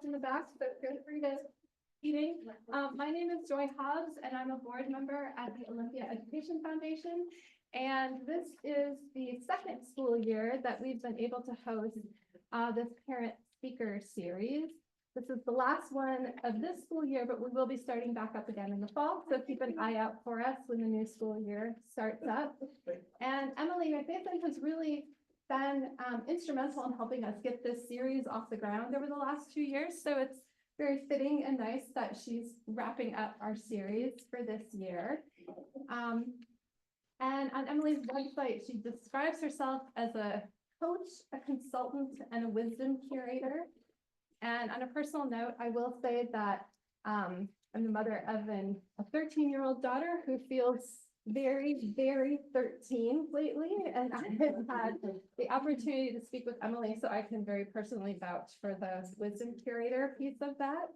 in the back, so feel free to eating. My name is Joy Hobbs, and I'm a board member at the Olympia Education Foundation. And this is the second school year that we've been able to host this parent speaker series. This is the last one of this school year, but we will be starting back up again in the fall. So keep an eye out for us when the new school year starts up. And Emily McMason has really been instrumental in helping us get this series off the ground over the last 2 years. So it's very fitting and nice that she's wrapping up our series for this year. And on Emily's website, she describes herself as a coach, a consultant, and a wisdom curator. And on a personal note, I will say that I'm the mother of a 13-year-old daughter who feels very, very 13 lately. And I have had the opportunity to speak with Emily, so I can very personally vouch for the wisdom curator piece of that.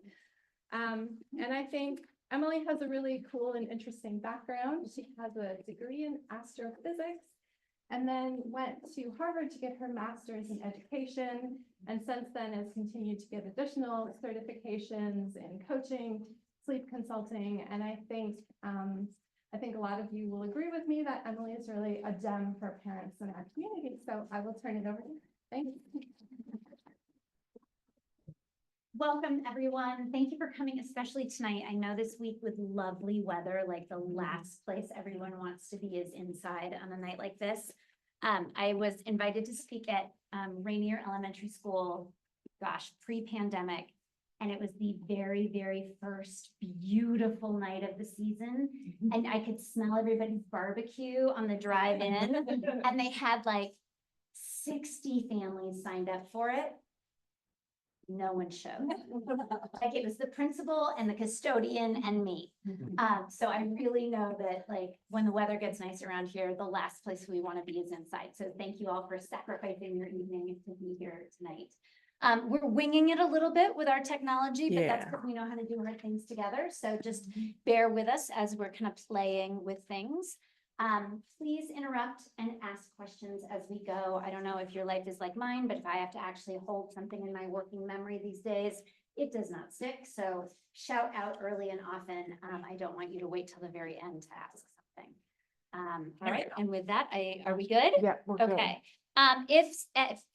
And I think Emily has a really cool and interesting background. She has a degree in astrophysics and then went to Harvard to get her master's in education. And since then has continued to get additional certifications in coaching, sleep consulting. And I think a lot of you will agree with me that Emily is really a gem for parents in our community. So I will turn it over to you. Thank you. Welcome, everyone. Thank you for coming, especially tonight. I know this week with lovely weather, like the last place everyone wants to be is inside on a night like this. I was invited to speak at Rainier Elementary School, gosh, pre-pandemic. And it was the very, very first beautiful night of the season. And I could smell everybody's barbecue on the drive-in. And they had like 60 families signed up for it. No one showed. Like it was the principal and the custodian and me. So I really know that like when the weather gets nice around here, the last place we want to be is inside. So thank you all for sacrificing your evening to be here tonight. We're winging it a little bit with our technology, but that's because we know how to do hard things together. So just bear with us as we're kind of playing with things. Please interrupt and ask questions as we go. I don't know if your life is like mine, but if I have to actually hold something in my working memory these days, it does not stick. So shout out early and often. I don't want you to wait till the very end to ask something. All right. And with that, are we good? Yeah, we're good. Okay.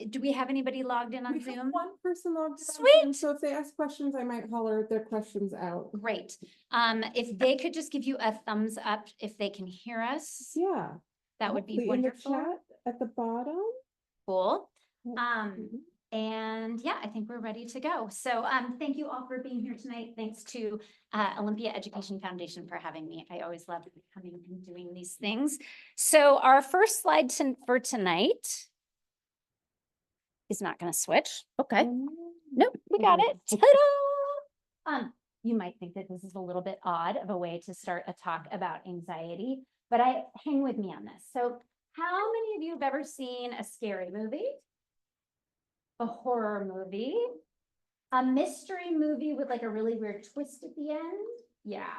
Do we have anybody logged in on We have Zoom? one person logged in on Sweet. Zoom, so if they ask questions, I might holler their questions out. Great. If they could just give you a thumbs up if they can hear us, Yeah. that would be Hopefully in the wonderful. chat at the bottom. Cool. Mhm. And yeah, I think we're ready to go. So thank you all for being here tonight. Thanks to Olympia Education Foundation for having me. I always love coming and doing these things. So our first slide for tonight is not going to switch. Okay. Nope, we got it. Ta-da! You might think that this is a little bit odd of a way to start a talk about anxiety, but hang with me on this. So how many of you have ever seen a scary movie? A horror movie? A mystery movie with like a really weird twist at the end? Yeah.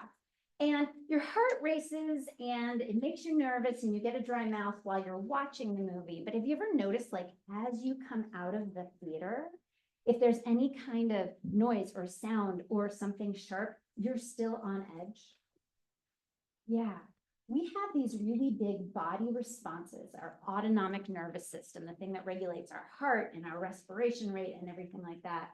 And your heart races and it makes you nervous and you get a dry mouth while you're watching the movie. But have you ever noticed, like, as you come out of the theater, if there's any kind of noise or sound or something sharp, you're still on edge? Yeah. We have these really big body responses, our autonomic nervous system, the thing that regulates our heart and our respiration rate and everything like that.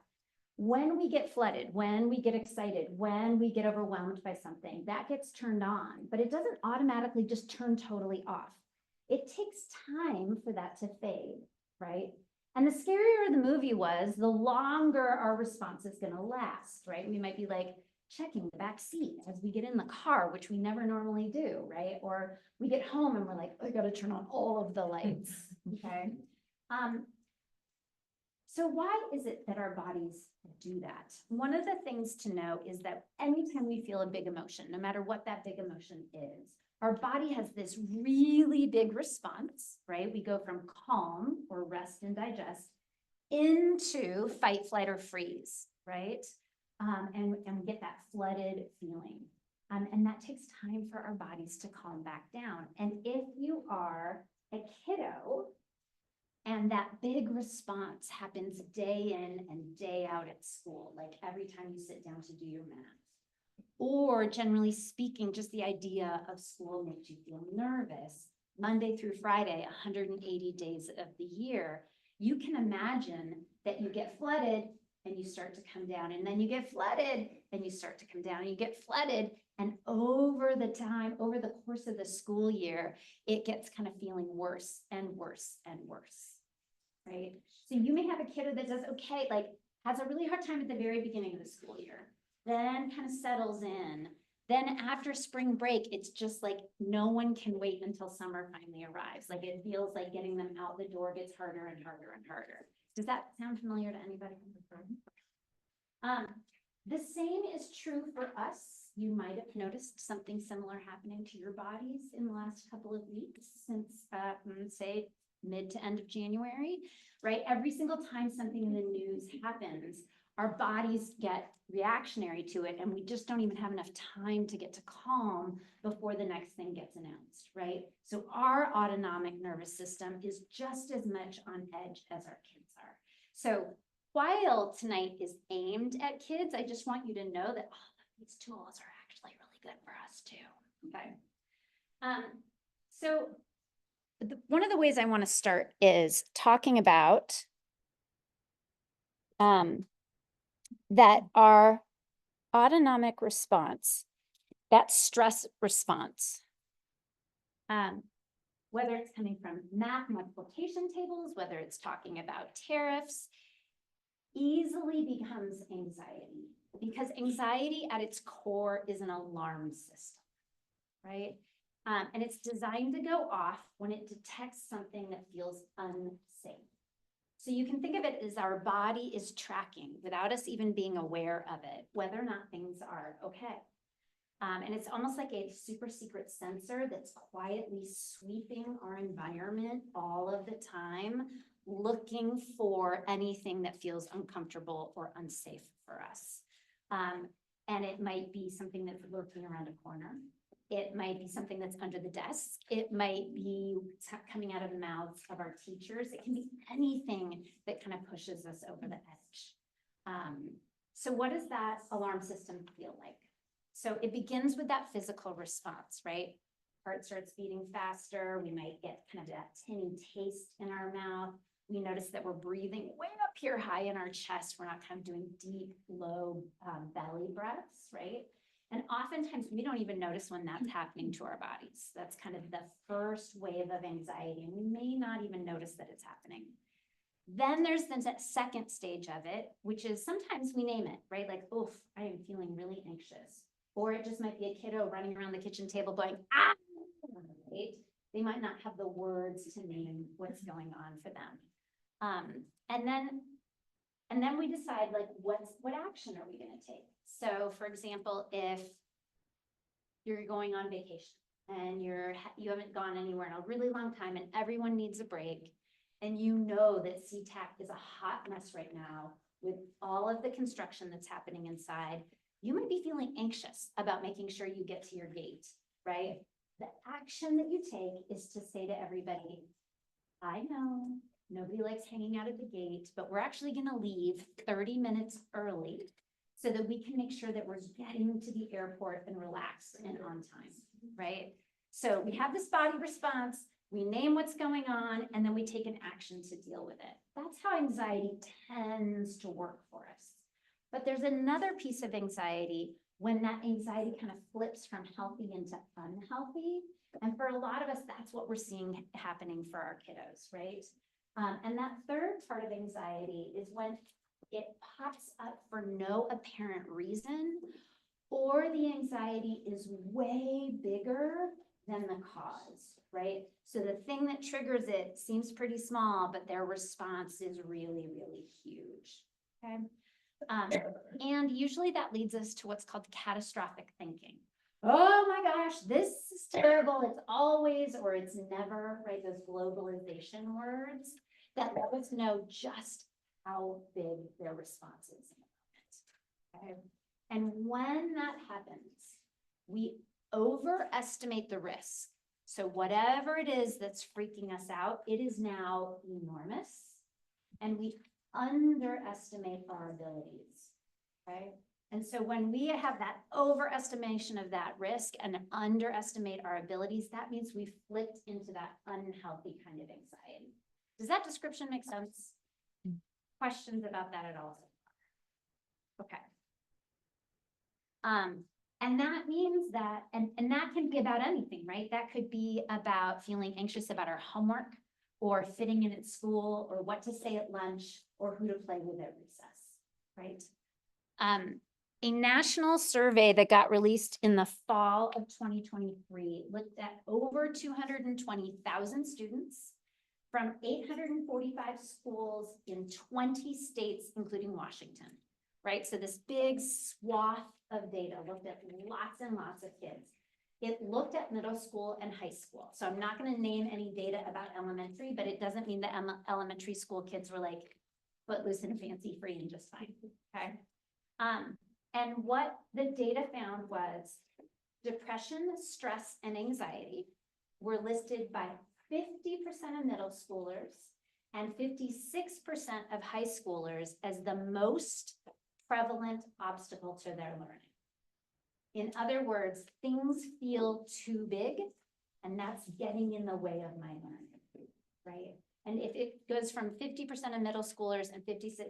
When we get flooded, when we get excited, when we get overwhelmed by something, that gets turned on, but it doesn't automatically just turn totally off. It takes time for that to fade, right? And the scarier the movie was, the longer our response is going to last, right? We might be like checking the back seat as we get in the car, which we never normally do, right? Or we get home and we're like, I got to turn on all of the lights, okay? So why is it that our bodies do that? One of the things to know is that anytime we feel a big emotion, no matter what that big emotion is, our body has this really big response, right? We go from calm or rest and digest into fight, flight, or freeze, right? And we get that flooded feeling. And that takes time for our bodies to calm back down. And if you are a kiddo And that big response happens day in and day out at school, like every time you sit down to do your math. Or generally speaking, just the idea of school makes you feel nervous. Monday through Friday, 180 days of the year, you can imagine that you get flooded and you start to come down, and then you get flooded and you start to come down, and you get flooded. And over the time, over the course of the school year, it gets kind of feeling worse and worse and worse, right? So you may have a kiddo that does okay, like has a really hard time at the very beginning of the school year, then kind of settles in. Then after spring break, it's just like no one can wait until summer finally arrives. Like it feels like getting them out the door gets harder and harder and harder. Does that sound familiar to anybody? The same is true for us. You might have noticed something similar happening to your bodies in the last couple of weeks since, say, mid to end of January, right? Every single time something in the news happens, our bodies get reactionary to it, and we just don't even have enough time to get to calm before the next thing gets announced, right? So our autonomic nervous system is just as much on edge as our kids are. So while tonight is aimed at kids, I just want you to know that all of these tools are actually really good for us too, okay? So one of the ways I want to start is talking about that our autonomic response, that stress response, whether it's coming from math multiplication tables, whether it's talking about tariffs, easily becomes anxiety, because anxiety at its core is an alarm system, right? And it's designed to go off when it detects something that feels unsafe. So you can think of it as our body is tracking, without us even being aware of it, whether or not things are okay. And it's almost like a super secret sensor that's quietly sweeping our environment all of the time, looking for anything that feels uncomfortable or unsafe for us. And it might be something that's lurking around a corner. It might be something that's under the desk. It might be coming out of the mouths of our teachers. It can be anything that kind of pushes us over the edge. So what does that alarm system feel like? So it begins with that physical response, right? Heart starts beating faster. We might get kind of that tinny taste in our mouth. We notice that we're breathing way up here high in our chest. We're not kind of doing deep, low belly breaths, right? And oftentimes we don't even notice when that's happening to our bodies. That's kind of the first wave of anxiety, and we may not even notice that it's happening. Then there's the second stage of it, which is sometimes we name it, right? Like, oof, I am feeling really anxious. Or it just might be a kiddo running around the kitchen table going, ah, right? They might not have the words to name what's going on for them. And then we decide, like, what action are we going to take? So, for example, if you're going on vacation and you haven't gone anywhere in a really long time and everyone needs a break, and you know that SeaTac is a hot mess right now with all of the construction that's happening inside, you might be feeling anxious about making sure you get to your gate, right? The action that you take is to say to everybody, I know nobody likes hanging out at the gate, but we're actually going to leave 30 minutes early so that we can make sure that we're getting to the airport and relaxed and on time, right? So we have this body response, we name what's going on, and then we take an action to deal with it. That's how anxiety tends to work for us. But there's another piece of anxiety when that anxiety kind of flips from healthy into unhealthy. And for a lot of us, that's what we're seeing happening for our kiddos, right? And that third part of anxiety is when it pops up for no apparent reason, or the anxiety is way bigger than the cause, right? So the thing that triggers it seems pretty small, but their response is really, really huge, okay? And usually that leads us to what's called catastrophic thinking. Oh my gosh, this is terrible. It's always, or it's never, right? Those globalization words that let us know just how big their response is in a moment. Okay? And when that happens, we overestimate the risk. So whatever it is that's freaking us out, it is now enormous. And we underestimate our abilities, right? And so when we have that overestimation of that risk and underestimate our abilities, that means we flipped into that unhealthy kind of anxiety. Does that description make sense? Questions about that at all? Okay. And that means that, and that can be about anything, right? That could be about feeling anxious about our homework or fitting in at school or what to say at lunch or who to play with at recess, right? A national survey that got released in the fall of 2023 looked at over 220,000 students from 845 schools in 20 states, including Washington, right? So this big swath of data looked at lots and lots of kids. It looked at middle school and high school. So I'm not going to name any data about elementary, but it doesn't mean that elementary school kids were like footloose and fancy free and just fine, okay? And what the data found was depression, stress, and anxiety were listed by 50% of middle schoolers and 56% of high schoolers as the most prevalent obstacle to their learning. In other words, things feel too big, and that's getting in the way of my learning, right? And if it goes from 50% of middle schoolers and 56%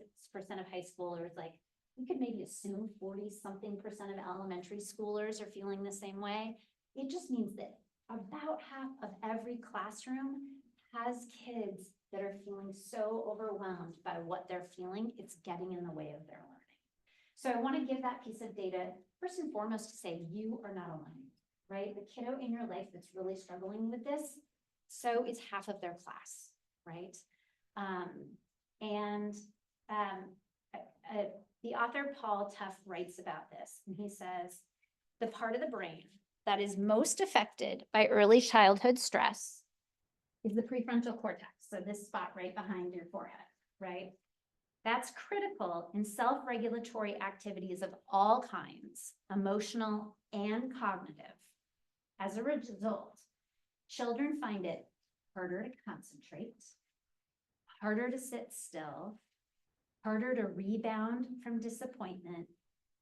of high schoolers, like you could maybe assume 40-something% of elementary schoolers are feeling the same way. It just means that about half of every classroom has kids that are feeling so overwhelmed by what they're feeling, it's getting in the way of their learning. So I want to give that piece of data, first and foremost, to say you are not alone, right? The kiddo in your life that's really struggling with this, so it's half of their class, right? The author Paul Tough writes about this, and he says, the part of the brain that is most affected by early childhood stress is the prefrontal cortex. So this spot right behind your forehead, right? That's critical in self-regulatory activities of all kinds, emotional and cognitive. As a result, children find it harder to concentrate, harder to sit still, harder to rebound from disappointment,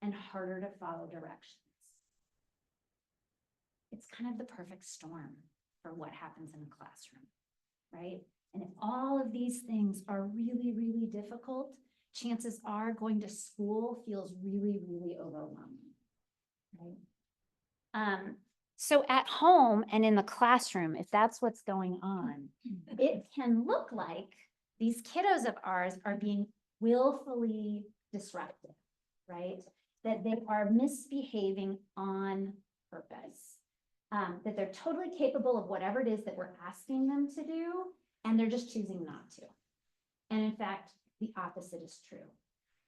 and harder to follow directions. It's kind of the perfect storm for what happens in a classroom, right? And if all of these things are really, really difficult, chances are going to school feels really, really overwhelming, right? So at home and in the classroom, if that's what's going on, it can look like these kiddos of ours are being willfully disruptive, right? That they are misbehaving on purpose, that they're totally capable of whatever it is that we're asking them to do, and they're just choosing not to. And in fact, the opposite is true.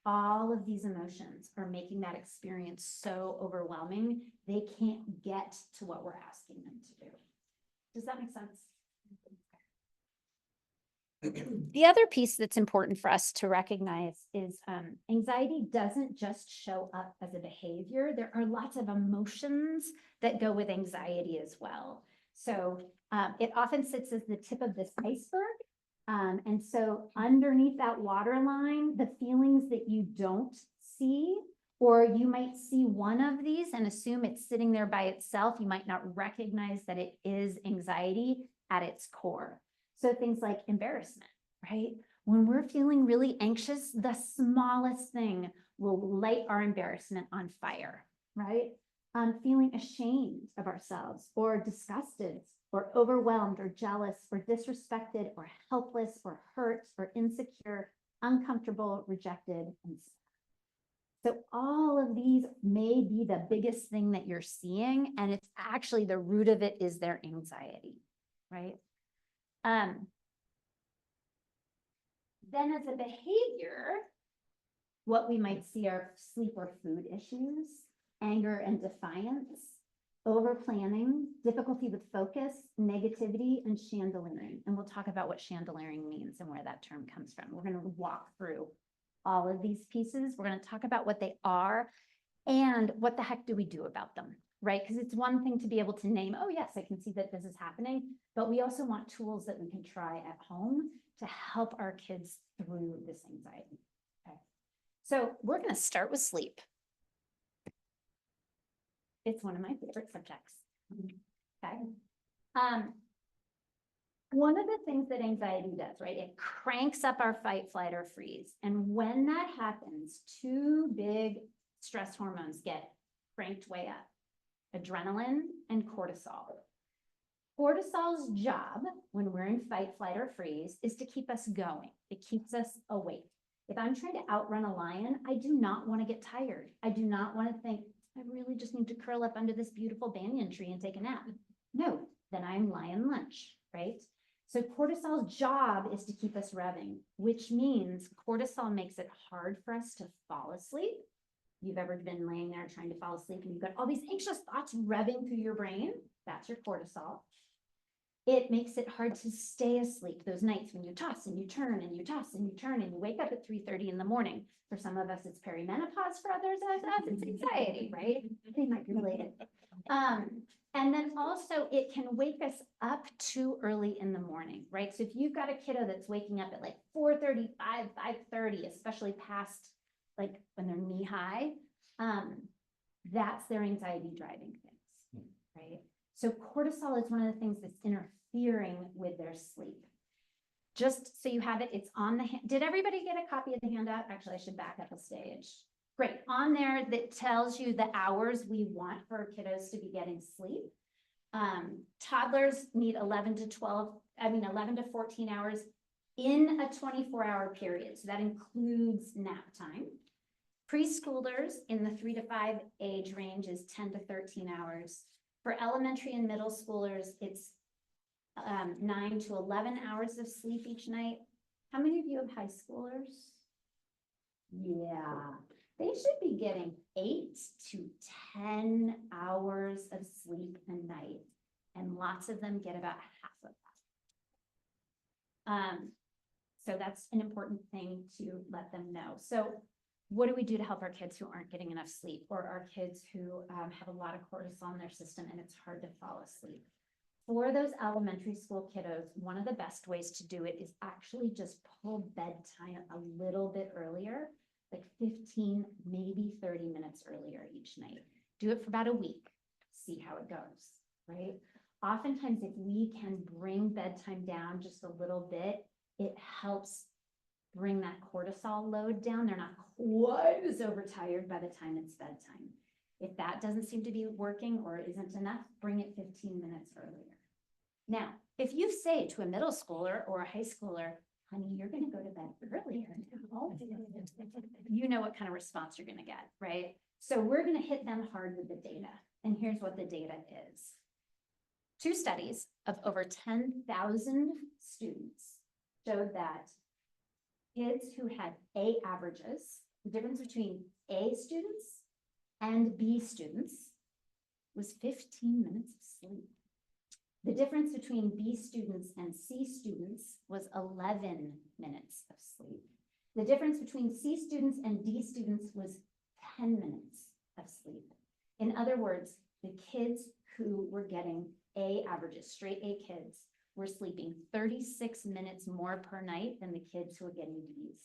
All of these emotions are making that experience so overwhelming, they can't get to what we're asking them to do. Does that make sense? The other piece that's important for us to recognize is anxiety doesn't just show up as a behavior. There are lots of emotions that go with anxiety as well. So it often sits as the tip of this iceberg. And so underneath that waterline, the feelings that you don't see, or you might see one of these and assume it's sitting there by itself. You might not recognize that it is anxiety at its core. So things like embarrassment, right? When we're feeling really anxious, the smallest thing will light our embarrassment on fire, right? Feeling ashamed of ourselves or disgusted or overwhelmed or jealous or disrespected or helpless or hurt or insecure, uncomfortable, rejected, and sad. So all of these may be the biggest thing that you're seeing, and it's actually the root of it is their anxiety, right? Then as a behavior, what we might see are sleep or food issues, anger and defiance, over planning, difficulty with focus, negativity, and chandeliering. And we'll talk about what chandeliering means and where that term comes from. We're going to walk through all of these pieces. We're going to talk about what they are and what the heck do we do about them, right? Because it's one thing to be able to name, oh, yes, I can see that this is happening, but we also want tools that we can try at home to help our kids through this anxiety. Okay. So we're going to start with sleep. It's one of my favorite subjects. Okay. One of the things that anxiety does, right? It cranks up our fight, flight, or freeze. And when that happens, two big stress hormones get cranked way up: adrenaline and cortisol. Cortisol's job when we're in fight, flight, or freeze is to keep us going. It keeps us awake. If I'm trying to outrun a lion, I do not want to get tired. I do not want to think, I really just need to curl up under this beautiful banyan tree and take a nap. No, then I'm lion lunch, right? So cortisol's job is to keep us revving, which means cortisol makes it hard for us to fall asleep. You've ever been laying there trying to fall asleep and you've got all these anxious thoughts revving through your brain? That's your cortisol. It makes it hard to stay asleep those nights when you toss and you turn and you toss and you turn and you wake up at 3:30 in the morning. For some of us, it's perimenopause. For others, it's anxiety, right? They might be related. And then also it can wake us up too early in the morning, right? So if you've got a kiddo that's waking up at like 4:35, 5:30, especially past like when they're knee high, that's their anxiety driving things, right? So cortisol is one of the things that's interfering with their sleep. Just so you have it, it's on the, did everybody get a copy of the handout? Actually, I should back up a stage. Great, on there that tells you the hours we want for kiddos to be getting sleep. Toddlers need 11 to 14 hours in a 24-hour period. So that includes nap time. Preschoolers in the 3 to 5 age range is 10 to 13 hours. For elementary and middle schoolers, it's 9 to 11 hours of sleep each night. How many of you have high schoolers? Yeah, they should be getting 8 to 10 hours of sleep a night, and lots of them get about half of that. So that's an important thing to let them know. So what do we do to help our kids who aren't getting enough sleep, or our kids who have a lot of cortisol in their system and it's hard to fall asleep? For those elementary school kiddos, one of the best ways to do it is actually just pull bedtime a little bit earlier, like 15, maybe 30 minutes earlier each night. Do it for about a week, see how it goes, right? Oftentimes, if we can bring bedtime down just a little bit, it helps bring that cortisol load down. They're not quite as overtired by the time it's bedtime. If that doesn't seem to be working or isn't enough, bring it 15 minutes earlier. Now, if you say to a middle schooler or a high schooler, honey, you're going to go to bed earlier now, you know what kind of response you're going to get, right? So we're going to hit them hard with the data. And here's what the data is. 2 studies of over 10,000 students showed that kids who had A averages, the difference between A students and B students was 15 minutes of sleep. The difference between B students and C students was 11 minutes of sleep. The difference between C students and D students was 10 minutes of sleep. In other words, the kids who were getting A averages, straight A kids, were sleeping 36 minutes more per night than the kids who were getting B's.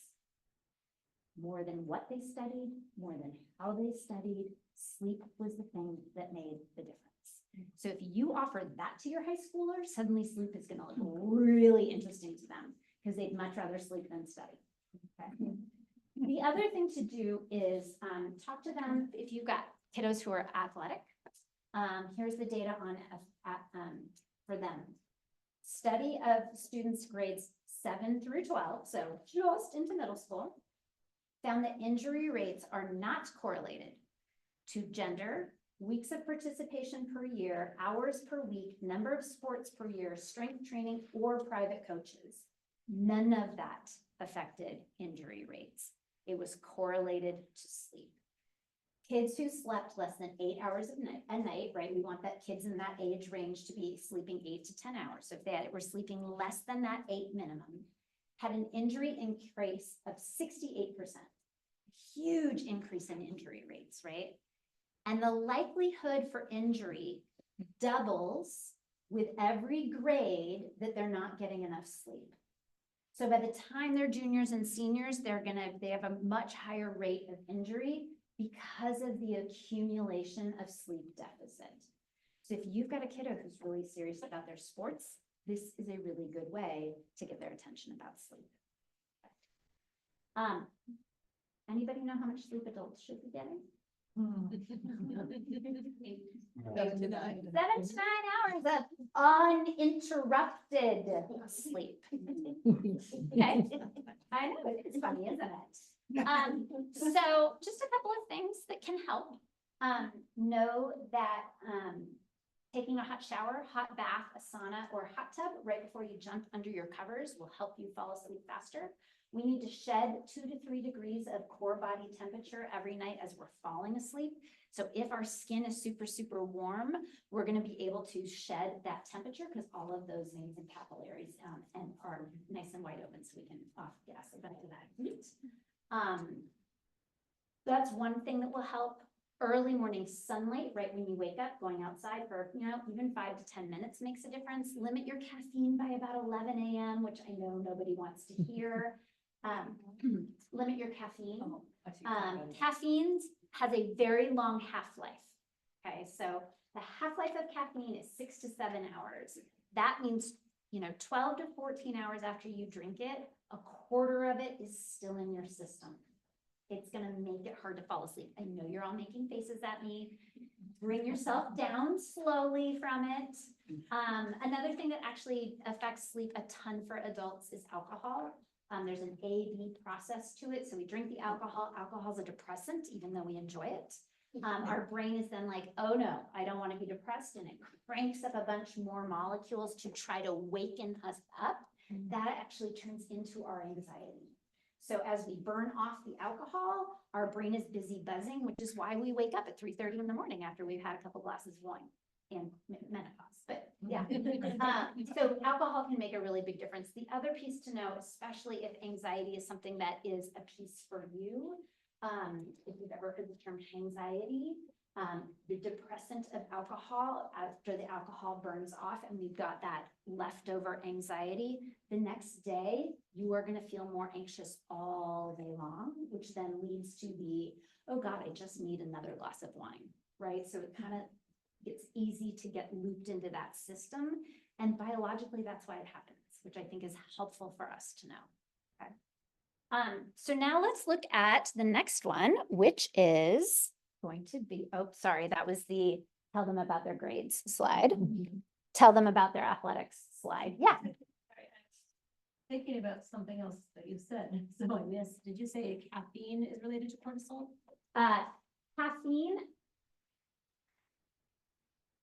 More than what they studied, more than how they studied, sleep was the thing that made the difference. So if you offer that to your high schoolers, suddenly sleep is going to look really interesting to them because they'd much rather sleep than study. Okay. The other thing to do is talk to them if you've got kiddos who are athletic. Here's the data on for them. Study of students grades 7 through 12, so just into middle school, found that injury rates are not correlated to gender, weeks of participation per year, hours per week, number of sports per year, strength training, or private coaches. None of that affected injury rates. It was correlated to sleep. Kids who slept less than 8 hours a night, right? We want that kids in that age range to be sleeping 8 to 10 hours. So if they were sleeping less than that 8 minimum, had an injury increase of 68%. Huge increase in injury rates, right? And the likelihood for injury doubles with every grade that they're not getting enough sleep. So by the time they're juniors and seniors, they have a much higher rate of injury because of the accumulation of sleep deficit. So if you've got a kiddo who's really serious about their sports, this is a really good way to get their attention about sleep. Anybody know how much sleep adults should be getting? 7 to 9. 7 to 9 hours of uninterrupted sleep. Okay, I know, it's funny, isn't it? So just a couple of things that can help. Know that taking a hot shower, hot bath, a sauna, or a hot tub right before you jump under your covers will help you fall asleep faster. We need to shed 2 to 3 degrees of core body temperature every night as we're falling asleep. So if our skin is super, super warm, we're going to be able to shed that temperature because all of those veins and capillaries and are nice and wide open, so we can off gas a bunch of that heat. That's one thing that will help. Early morning sunlight, right when you wake up, going outside for, even 5 to 10 minutes makes a difference. Limit your caffeine by about 11 a.m., which I know nobody wants to hear. Limit your caffeine. Caffeine has a very long half-life. Okay, so the half-life of caffeine is 6 to 7 hours. That means, 12 to 14 hours after you drink it, a quarter of it is still in your system. It's going to make it hard to fall asleep. I know you're all making faces at me. Bring yourself down slowly from it. Another thing that actually affects sleep a ton for adults is alcohol. There's an A-B process to it. So we drink the alcohol. Alcohol is a depressant, even though we enjoy it. Our brain is then like, oh no, I don't want to be depressed. And it cranks up a bunch more molecules to try to waken us up. That actually turns into our anxiety. So as we burn off the alcohol, our brain is busy buzzing, which is why we wake up at 3:30 in the morning after we've had a couple glasses of wine and menopause. But yeah, so alcohol can make a really big difference. The other piece to know, especially if anxiety is something that is a piece for you, if you've ever heard the term anxiety, the depressant of alcohol, after the alcohol burns off and we've got that leftover anxiety, the next day you are going to feel more anxious all day long, which then leads to the, oh God, I just need another glass of wine, right? So it kind of gets easy to get looped into that system. And biologically, that's why it happens, which I think is helpful for us to know. Okay. So now let's look at the next one, which is going to be, oh, sorry, that was the tell them about their grades slide. Tell them about their athletics slide. Yeah. Thinking about something else that you said, so I missed. Did you say caffeine is related to cortisol? Caffeine.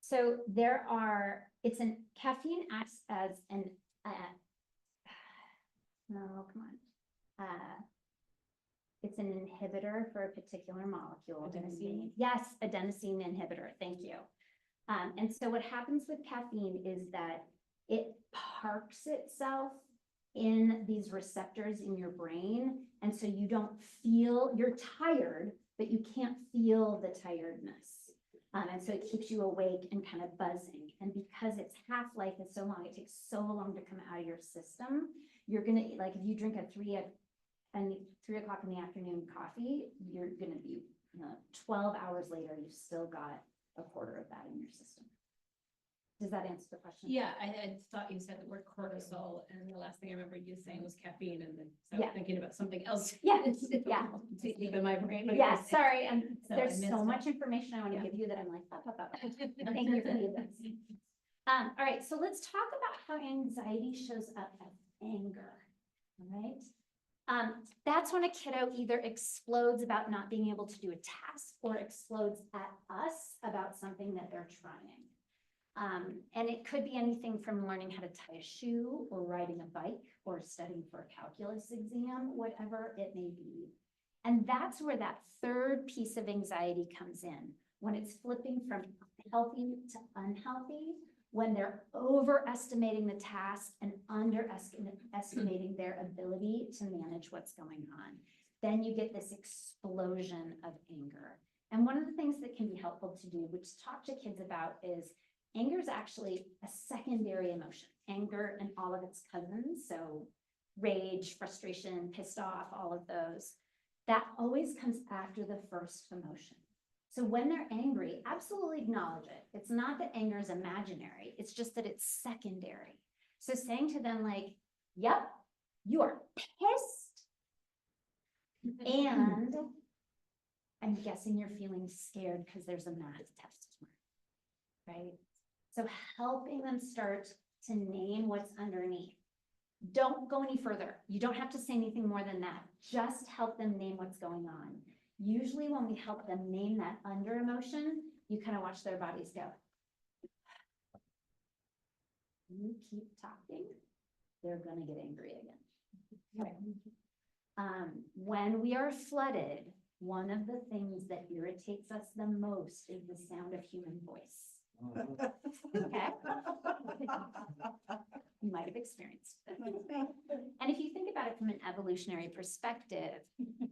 So caffeine acts as an, no, come on. It's an inhibitor for a particular molecule. Adenosine? Yes, adenosine inhibitor. Thank you. And so what happens with caffeine is that it parks itself in these receptors in your brain. And so you don't feel, you're tired, but you can't feel the tiredness. And so it keeps you awake and kind of buzzing. And because its half-life is so long, it takes so long to come out of your system. You're going to, like, if you drink a 3 o'clock in the afternoon coffee, you're going to be 12 hours later, you've still got a quarter of that in your system. Does that answer the question? Yeah, I thought you said the word cortisol, and the last thing I remember you saying was caffeine, and then so I Yeah. was thinking about something else. Yeah, yeah. Deep in my brain. but Yeah, it's- sorry, So I there's missed so it. much information I want to Yeah. give you that I'm like, up. Thank you for the advice. All right, so let's talk about how anxiety shows up as anger, all right? That's when a kiddo either explodes about not being able to do a task or explodes at us about something that they're trying. And it could be anything from learning how to tie a shoe or riding a bike or studying for a calculus exam, whatever it may be. And that's where that third piece of anxiety comes in, when it's flipping from healthy to unhealthy, when they're overestimating the task and underestimating their ability to manage what's going on. Then you get this explosion of anger. And one of the things that can be helpful to do, which to talk to kids about, is anger is actually a secondary emotion. Anger and all of its cousins, so rage, frustration, pissed off, all of those, that always comes after the first emotion. So when they're angry, absolutely acknowledge it. It's not that anger is imaginary, it's just that it's secondary. So saying to them like, yep, you are pissed. And I'm guessing you're feeling scared because there's a math test tomorrow, right? So helping them start to name what's underneath. Don't go any further. You don't have to say anything more than that. Just help them name what's going on. Usually when we help them name that under emotion, you kind of watch their bodies go. You keep talking, they're gonna get angry again. When we are flooded, one of the things that irritates us the most is the sound of human voice. Okay? You might have experienced it. And if you think about it from an evolutionary perspective,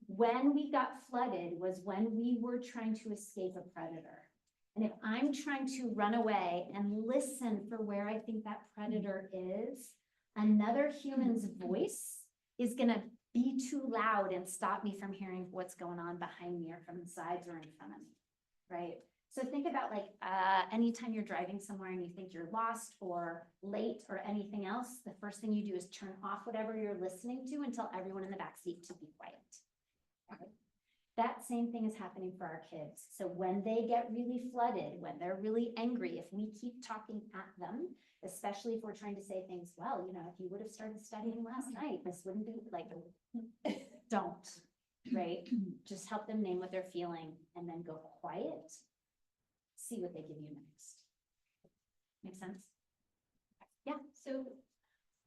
when we got flooded was when we were trying to escape a predator. And if I'm trying to run away and listen for where I think that predator is, another human's voice is gonna be too loud and stop me from hearing what's going on behind me or from the sides or in front of me, right? So think about like anytime you're driving somewhere and you think you're lost or late or anything else, the first thing you do is turn off whatever you're listening to and tell everyone in the backseat to be quiet. Okay? That same thing is happening for our kids. So when they get really flooded, when they're really angry, if we keep talking at them, especially if we're trying to say things, well, you know, if you would have started studying last night, this wouldn't be like, don't, right? Just help them name what they're feeling and then go quiet. See what they give you next. Make sense? Yeah, so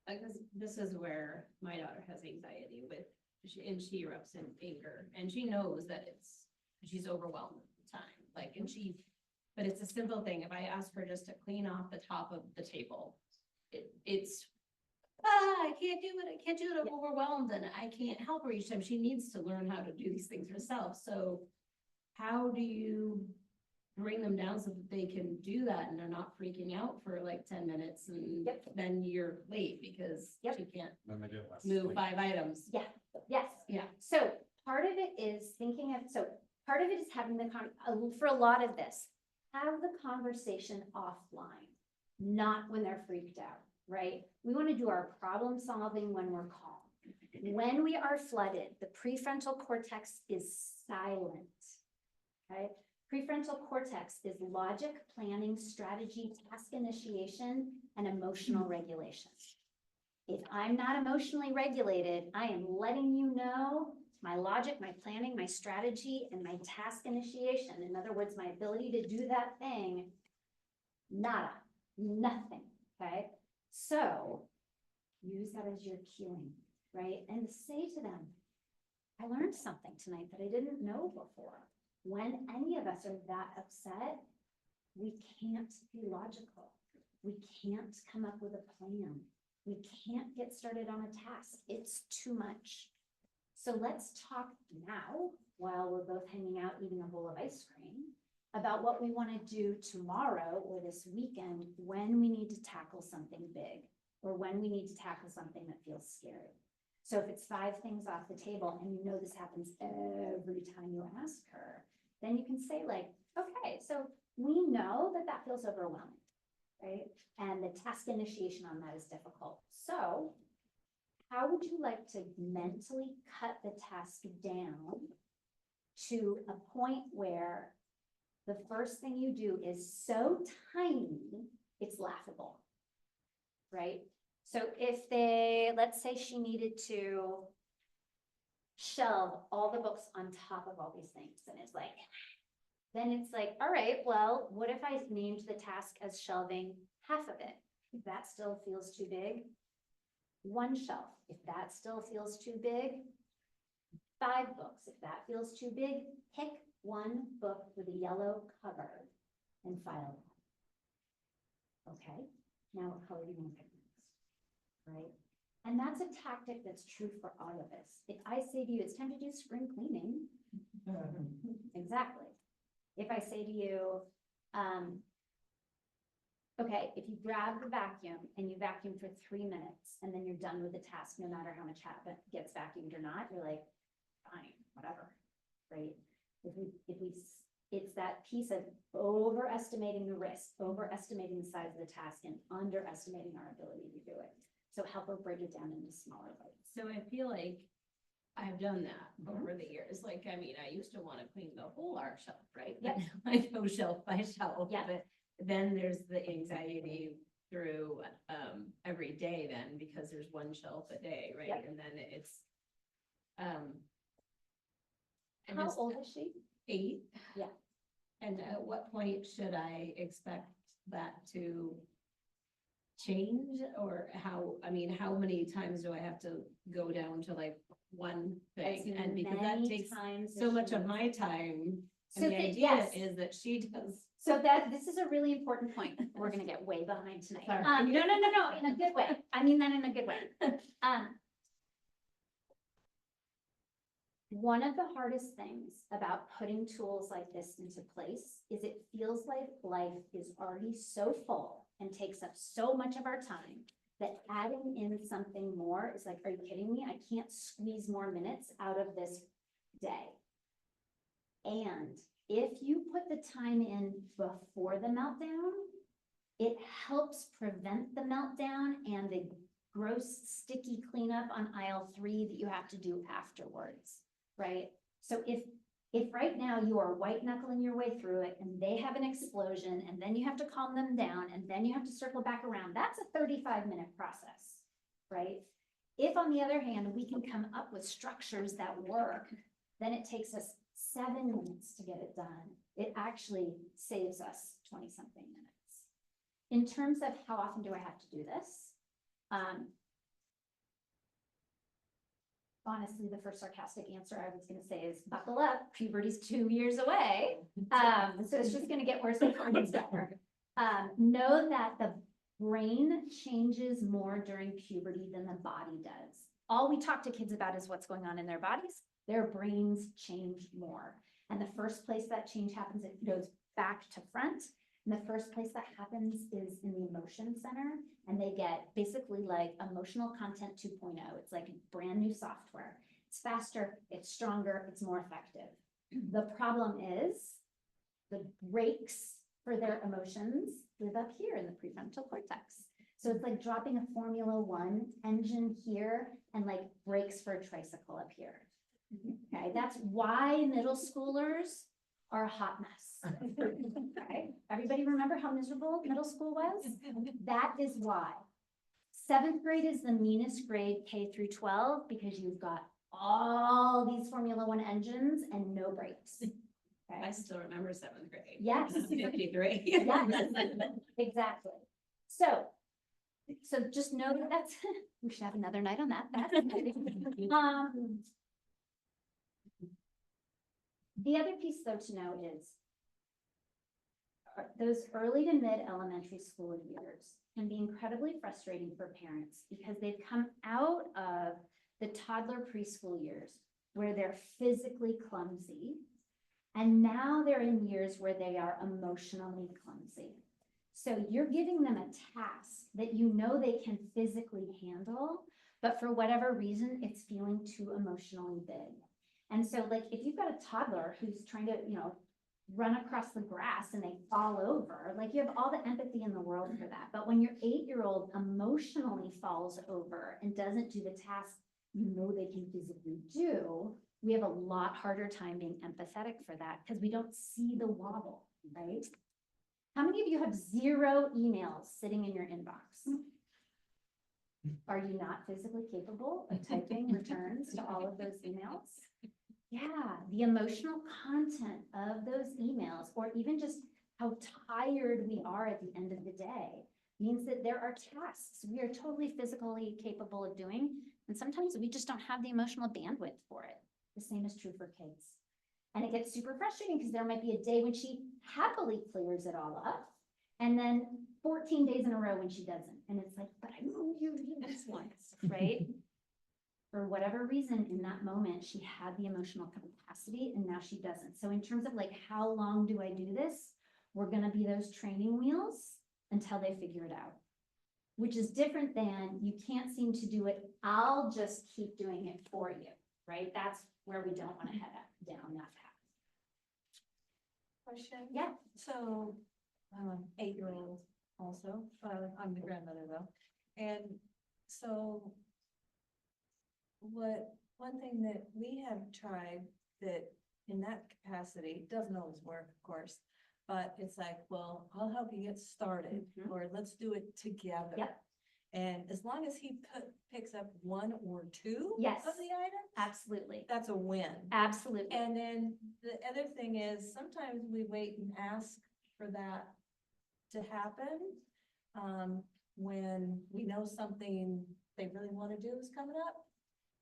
I guess this is where my daughter has anxiety with, and she erupts in anger, and she knows that she's overwhelmed at the time, like, and but it's a simple thing. If I ask her just to clean off the top of the table, it's, I can't do it, I'm overwhelmed, and I can't help her each time. She needs to learn how to do these things herself. So how do you bring them down so that they can do that and they're not freaking out for like 10 minutes and then you're late because you can't move 5 items. Yeah, yes. Yeah. So part of it is part of it is having for a lot of this, have the conversation offline, not when they're freaked out, right? We want to do our problem solving when we're calm. When we are flooded, the prefrontal cortex is silent, okay? Prefrontal cortex is logic, planning, strategy, task initiation, and emotional regulation. If I'm not emotionally regulated, I am letting you know my logic, my planning, my strategy, and my task initiation. In other words, my ability to do that thing, nada, nothing, okay? So use that as your cueing, right? And say to them, I learned something tonight that I didn't know before. When any of us are that upset, we can't be logical. We can't come up with a plan. We can't get started on a task. It's too much. So let's talk now, while we're both hanging out eating a bowl of ice cream, about what we want to do tomorrow or this weekend when we need to tackle something big or when we need to tackle something that feels scary. So if it's 5 things off the table and you know this happens every time you ask her, then you can say like, okay, so we know that that feels overwhelming, right? And the task initiation on that is difficult. So how would you like to mentally cut the task down to a point where the first thing you do is so tiny, it's laughable, right? So if let's say she needed to shelve all the books on top of all these things, and it's like, then it's like, all right, well, what if I named the task as shelving half of it? If that still feels too big, 1 shelf. If that still feels too big, 5 books. If that feels too big, pick 1 book with a yellow cover and file it. Okay, now what color do you want to pick next, right? And that's a tactic that's true for all of us. If I say to you, it's time to do spring cleaning, exactly. If I say to you, okay, if you grab the vacuum and you vacuum for 3 minutes and then you're done with the task, no matter how much gets vacuumed or not, you're like, fine, whatever, right? It's that piece of overestimating the risk, overestimating the size of the task and underestimating our ability to do it. So help her break it down into smaller bites. So I feel like I've done that Mhm. over the years. Like, I mean, I used to want to clean the whole art shelf, right? Yep. I go shelf by shelf. Yep. But then there's the anxiety through every day then, because there's one shelf a day, right? Yep. And then it's I How just- old is she? 8. Yeah. And at what point should I expect that to change, or how, I mean, how many times do I have to go down to like one As thing? And because that many takes times so as much she of needs. my time, So and the thi- idea yes. is that she does. So this is a really important point. We're gonna get way behind tonight. Sorry. No, in a good way. I mean that in a good way. One of the hardest things about putting tools like this into place is it feels like life is already so full and takes up so much of our time that adding in something more is like, are you kidding me? I can't squeeze more minutes out of this day. And if you put the time in before the meltdown, it helps prevent the meltdown and the gross sticky cleanup on aisle 3 that you have to do afterwards, right? So if right now you are white knuckling your way through it and they have an explosion and then you have to calm them down and then you have to circle back around, that's a 35-minute process, right? If on the other hand, we can come up with structures that work, then it takes us 7 minutes to get it done. It actually saves us 20-something minutes. In terms of how often do I have to do this? Honestly, the first sarcastic answer I was gonna say is buckle up, puberty's 2 years away. So it's just gonna get worse before it gets better. Know that the brain changes more during puberty than the body does. All we talk to kids about is what's going on in their bodies. Their brains change more. And the first place that change happens, it goes back to front. And the first place that happens is in the emotion center, and they get basically like emotional content 2.0. It's like brand new software. It's faster, it's stronger, it's more effective. The problem is the brakes for their emotions live up here in the prefrontal cortex. So it's like dropping a Formula One engine here and like brakes for a tricycle up here. Okay, that's why middle schoolers are a hot mess. Okay, everybody remember how miserable middle school was? That is why. 7th grade is the meanest grade, K through 12, because you've got all these Formula One engines and no brakes. I Okay, still remember 7th grade. Yes. 53. yes, exactly. So just know that that's, we should have another night on that. The other piece though to know is those early to mid elementary school years can be incredibly frustrating for parents because they've come out of the toddler preschool years where they're physically clumsy. And now they're in years where they are emotionally clumsy. So you're giving them a task that you know they can physically handle, but for whatever reason, it's feeling too emotionally big. And so like, if you've got a toddler who's trying to, run across the grass and they fall over, like you have all the empathy in the world for that. But when your 8-year-old emotionally falls over and doesn't do the task you know they can physically do, we have a lot harder time being empathetic for that because we don't see the wobble, right? How many of you have 0 emails sitting in your inbox? Are you not physically capable of typing returns to all of those emails? Yeah, the emotional content of those emails, or even just how tired we are at the end of the day, means that there are tasks we are totally physically capable of doing, and sometimes we just don't have the emotional bandwidth for it. The same is true for kids. And it gets super frustrating because there might be a day when she happily clears it all up, and then 14 days in a row when she doesn't. And it's like, but I know you did this once, right? for whatever reason, in that moment, she had the emotional capacity and now she doesn't. So in terms of like, how long do I do this? We're gonna be those training wheels until they figure it out. Which is different than, you can't seem to do it, I'll just keep doing it for you, right? That's where we don't wanna head up, down that path. Question? Yeah. So, 8-year-old also, I'm the grandmother though, and so one thing that we have tried that in that capacity, doesn't always work, of course, but it's like, well, I'll help you get started, Mhm. or let's do it together. Yep. And as long as he picks up 1 or 2 Yes. of the items, Absolutely, that's a win. absolutely. And then the other thing is, sometimes we wait and ask for that to happen. When we know something they really want to do is coming up.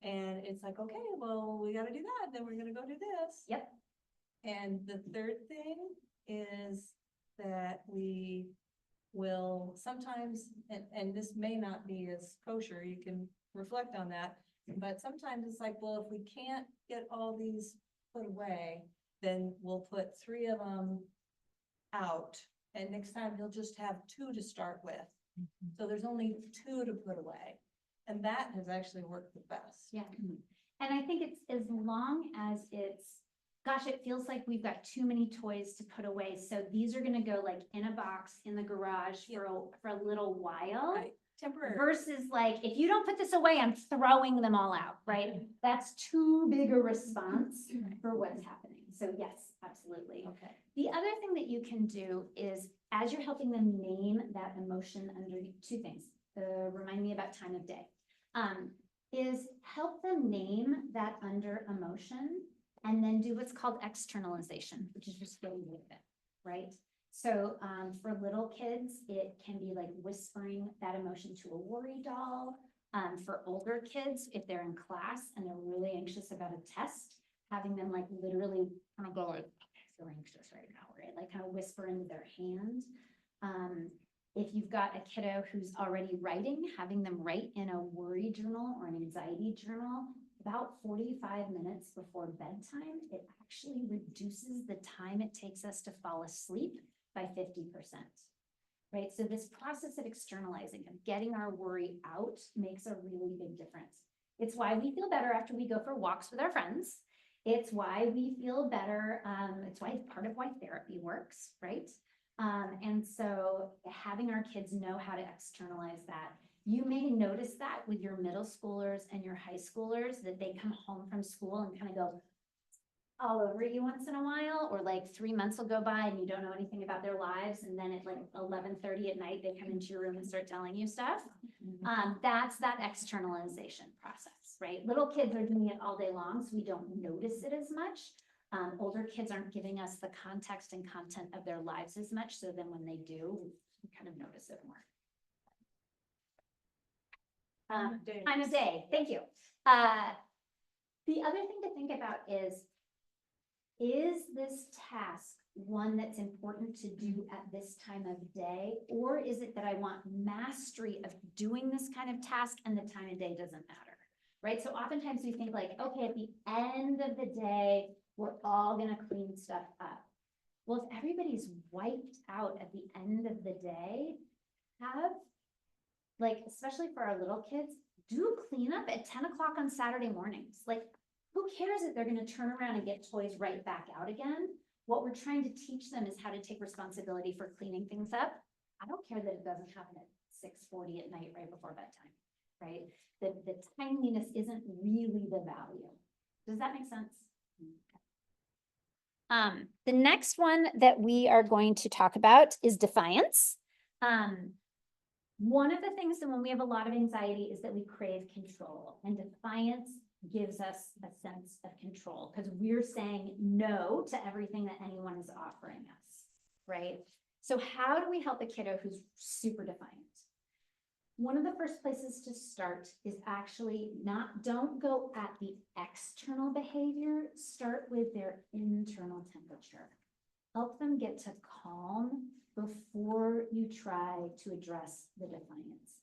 And it's like, okay, well, we gotta do that, then we're gonna go do this. Yep. And the third thing is that we will sometimes, and this may not be as kosher, you can reflect on that. But sometimes it's like, well, if we can't get all these put away, then we'll put 3 of them out. And next time you'll just have 2 to start with. So there's only 2 to put away. And that has actually worked the best. Yeah, and I think it's as long as it's, gosh, it feels like we've got too many toys to put away. So these are gonna go like in a box in the garage for a little while. Right, temporary. Versus like, if you don't put this away, I'm throwing them all out, right? That's too big a response for what's happening. So yes, absolutely. Okay. The other thing that you can do is, as you're helping them name that emotion under 2 things, remind me about time of day, is help them name that under emotion and then do what's called externalization, which is just getting rid of it, right? So for little kids, it can be like whispering that emotion to a worry doll. For older kids, if they're in class and they're really anxious about a test, having them like literally kind of go like, I feel anxious right now, right? Like kind of whisper into their hand. If you've got a kiddo who's already writing, having them write in a worry journal or an anxiety journal about 45 minutes before bedtime, it actually reduces the time it takes us to fall asleep by 50%. Right, so this process of externalizing, of getting our worry out, makes a really big difference. It's why we feel better after we go for walks with our friends. It's why we feel better. It's part of why therapy works, right? And so having our kids know how to externalize that. You may notice that with your middle schoolers and your high schoolers, that they come home from school and kind of go all over you once in a while, or like 3 months will go by and you don't know anything about their lives. And then at like 11:30 at night, they come into your room and start telling you stuff. That's that externalization process, right? Little kids are doing it all day long, so we don't notice it as much. Older kids aren't giving us the context and content of their lives as much. So then when they do, we kind of notice it more. Time of day, thank you. The other thing to think about is this task one that's important to do at this time of day? Or is it that I want mastery of doing this kind of task and the time of day doesn't matter, right? So oftentimes we think like, okay, at the end of the day, we're all gonna clean stuff up. Well, if everybody's wiped out at the end of the day, have, like, especially for our little kids, do cleanup at 10 o'clock on Saturday mornings. Like, who cares if they're gonna turn around and get toys right back out again? What we're trying to teach them is how to take responsibility for cleaning things up. I don't care that it doesn't happen at 6:40 at night right before bedtime, right? The timeliness isn't really the value. Does that make sense? The next one that we are going to talk about is defiance. One of the things that when we have a lot of anxiety is that we crave control, and defiance gives us a sense of control because we're saying no to everything that anyone is offering us, right? So how do we help a kiddo who's super defiant? One of the first places to start is actually don't go at the external behavior, start with their internal temperature. Help them get to calm before you try to address the defiance.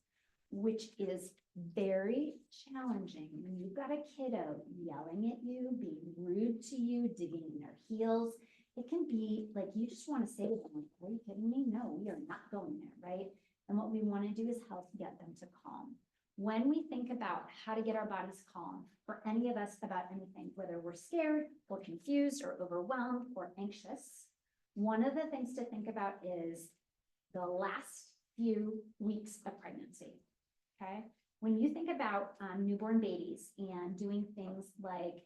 which is very challenging. When you've got a kiddo yelling at you, being rude to you, digging in their heels, it can be like, you just want to say to them, like, are you kidding me? No, we are not going there, right? And what we want to do is help get them to calm. When we think about how to get our bodies calm, for any of us about anything, whether we're scared or confused or overwhelmed or anxious, one of the things to think about is the last few weeks of pregnancy, okay? When you think about newborn babies and doing things like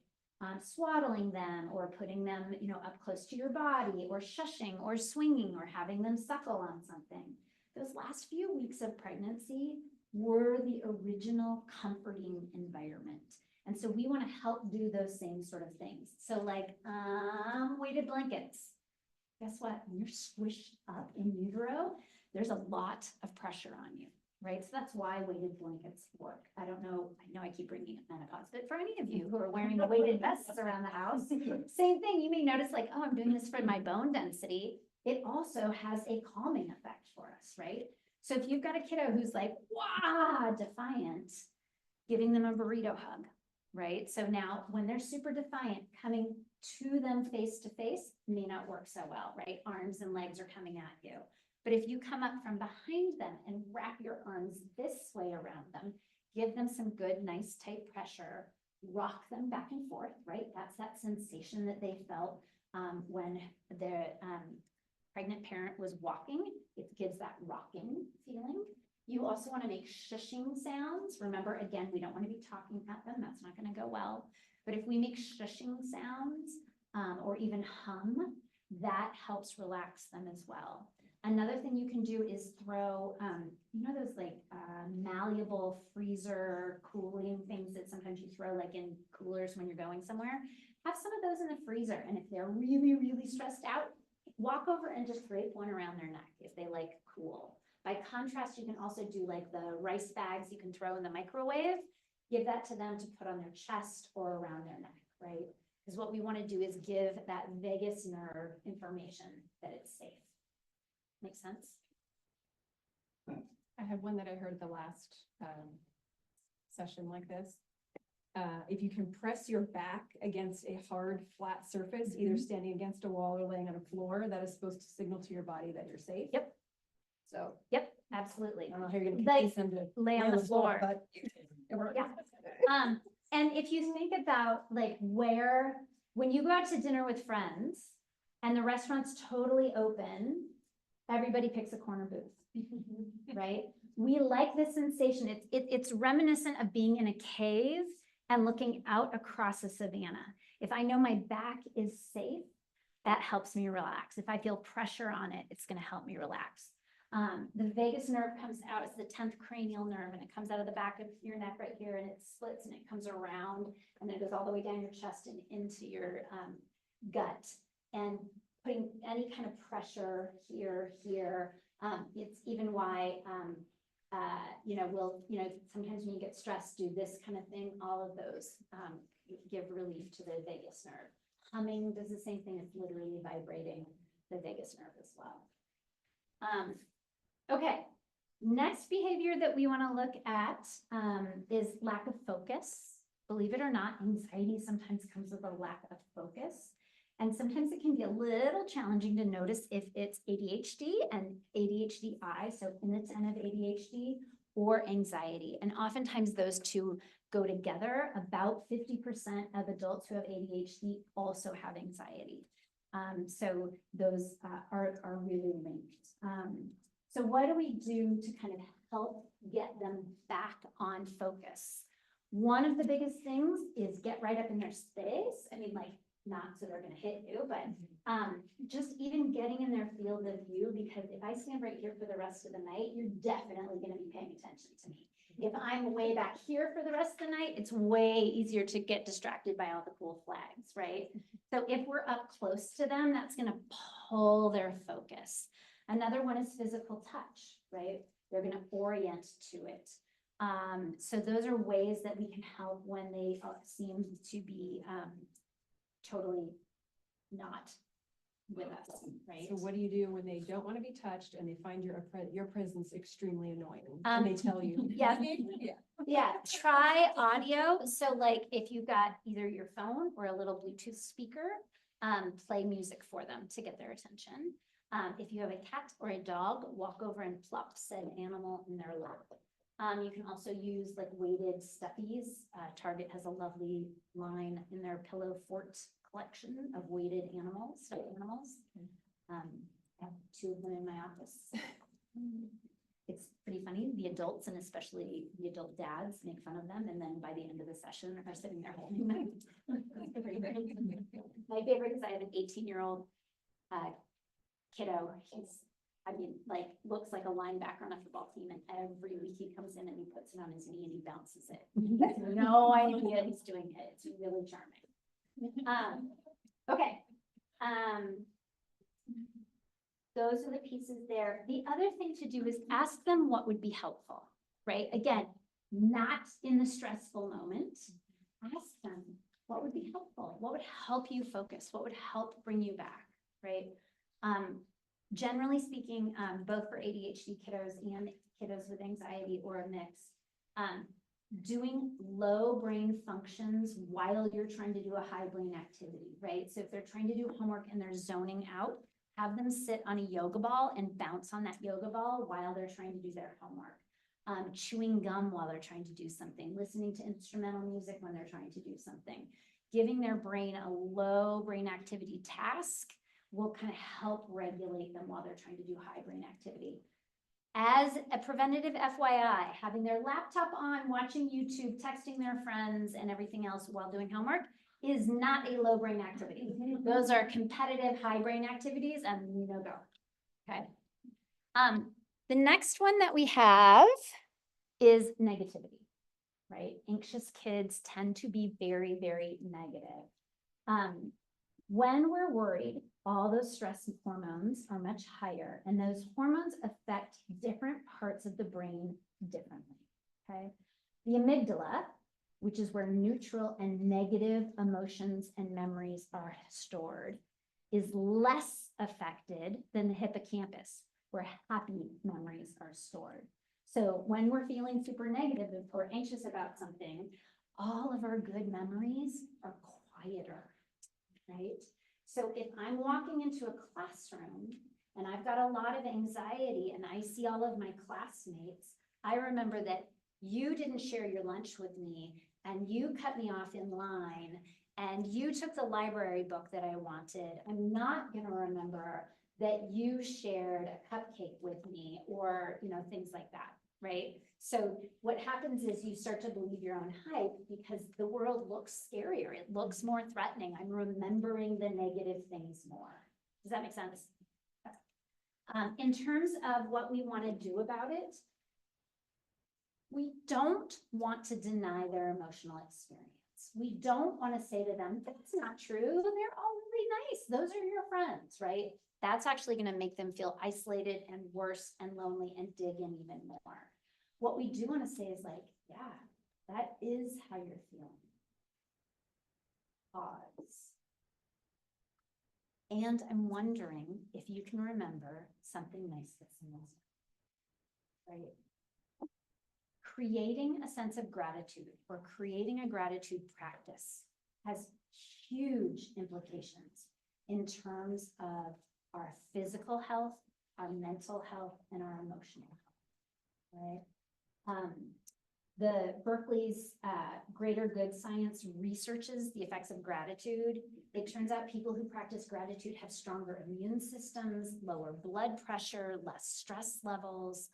swaddling them or putting them, up close to your body or shushing or swinging or having them suckle on something, those last few weeks of pregnancy were the original comforting environment. And so we want to help do those same sort of things. So like weighted blankets. Guess what? When you're squished up in utero, there's a lot of pressure on you, right? So that's why weighted blankets work. I know I keep bringing up menopause, but for any of you who are wearing the weighted vests around the house, same thing. You may notice like, oh, I'm doing this for my bone density. It also has a calming effect for us, right? So if you've got a kiddo who's like, wah, defiant, giving them a burrito hug, right? So now when they're super defiant, coming to them face to face may not work so well, right? Arms and legs are coming at you. But if you come up from behind them and wrap your arms this way around them, give them some good, nice, tight pressure, rock them back and forth, right? That's that sensation that they felt when the pregnant parent was walking. It gives that rocking feeling. You also want to make shushing sounds. Remember, again, we don't want to be talking at them. That's not going to go well. But if we make shushing sounds or even hum, that helps relax them as well. Another thing you can do is throw, those like malleable freezer cooling things that sometimes you throw like in coolers when you're going somewhere. Have some of those in the freezer. And if they're really, really stressed out, walk over and just drape one around their neck if they like cool. By contrast, you can also do like the rice bags you can throw in the microwave. Give that to them to put on their chest or around their neck, right? Because what we want to do is give that vagus nerve information that it's safe. Make sense? I have one that I heard the last session like this. If you can press your back against a hard, flat surface, either standing against a wall or laying on a floor, that is supposed to signal to your body that you're safe. Yep. So Yep, absolutely. I don't know how you're gonna Like, convince them to lay on the floor. but it works. Yeah. And if you think about like when you go out to dinner with friends and the restaurant's totally open, everybody picks a corner booth, right? We like this sensation. It's reminiscent of being in a cave and looking out across a savanna. If I know my back is safe, that helps me relax. If I feel pressure on it, it's going to help me relax. The vagus nerve comes out, it's the 10th cranial nerve, and it comes out of the back of your neck right here, and it splits and it comes around, and then it goes all the way down your chest and into your gut. And putting any kind of pressure here, it's even why, sometimes when you get stressed, do this kind of thing. All of those give relief to the vagus nerve. Humming does the same thing. It's literally vibrating the vagus nerve as well. Okay, next behavior that we want to look at is lack of focus. Believe it or not, anxiety sometimes comes with a lack of focus. And sometimes it can be a little challenging to notice if it's ADHD and ADHD-I, so in the 10 of ADHD, or anxiety. And oftentimes those two go together. About 50% of adults who have ADHD also have anxiety. So those are really linked. So what do we do to kind of help get them back on focus? One of the biggest things is get right up in their space. I mean, like, not so they're going to hit you, but just even getting in their field of view, because if I stand right here for the rest of the night, you're definitely going to be paying attention to me. If I'm way back here for the rest of the night, it's way easier to get distracted by all the cool flags, right? So if we're up close to them, that's going to pull their focus. Another one is physical touch, right? They're going to orient to it. So those are ways that we can help when they seem to be totally not with us, right? So what do you do when they don't want to be touched and they find your presence extremely annoying and they tell you? yes. Yeah. Yeah, try audio. So like if you've got either your phone or a little Bluetooth speaker, play music for them to get their attention. If you have a cat or a dog, walk over and plop said animal in their lap. You can also use like weighted stuffies. Target has a lovely line in their Pillow Fort collection of weighted animals, stuffed animals. I have 2 of them in my office. It's pretty funny. The adults and especially the adult dads make fun of them. And then by the end of the session, are sitting there holding them. My favorite is I have an 18-year-old kiddo. Like, looks like a linebacker on a football team. And every week he comes in and he puts it on his knee and he bounces it. No idea he's doing it. It's really charming. Okay. Those are the pieces there. The other thing to do is ask them what would be helpful, right? Again, not in the stressful moment. Ask them what would be helpful, what would help you focus, what would help bring you back, right? Generally speaking, both for ADHD kiddos and kiddos with anxiety or a mix, doing low brain functions while you're trying to do a high brain activity, right? So if they're trying to do homework and they're zoning out, have them sit on a yoga ball and bounce on that yoga ball while they're trying to do their homework. Chewing gum while they're trying to do something, listening to instrumental music when they're trying to do something. Giving their brain a low brain activity task will kind of help regulate them while they're trying to do high brain activity. As a preventative FYI, having their laptop on, watching YouTube, texting their friends and everything else while doing homework is not a low brain activity. Those are competitive high brain activities and no go, okay? The next one that we have is negativity, right? Anxious kids tend to be very, very negative. When we're worried, all those stress hormones are much higher, and those hormones affect different parts of the brain differently, okay? The amygdala, which is where neutral and negative emotions and memories are stored, is less affected than the hippocampus, where happy memories are stored. So when we're feeling super negative or anxious about something, all of our good memories are quieter, right? So if I'm walking into a classroom and I've got a lot of anxiety and I see all of my classmates, I remember that you didn't share your lunch with me and you cut me off in line and you took the library book that I wanted. I'm not going to remember that you shared a cupcake with me or, things like that, right? So what happens is you start to believe your own hype because the world looks scarier. It looks more threatening. I'm remembering the negative things more. Does that make sense? In terms of what we want to do about it, we don't want to deny their emotional experience. We don't want to say to them, that's not true. They're all really nice. Those are your friends, right? That's actually going to make them feel isolated and worse and lonely and dig in even more. What we do want to say is like, yeah, that is how you're feeling. Pause. And I'm wondering if you can remember something nice that's in this, right? Creating a sense of gratitude or creating a gratitude practice has huge implications in terms of our physical health, our mental health, and our emotional health, right? The Berkeley's Greater Good Science researches the effects of gratitude. It turns out people who practice gratitude have stronger immune systems, lower blood pressure, less stress levels.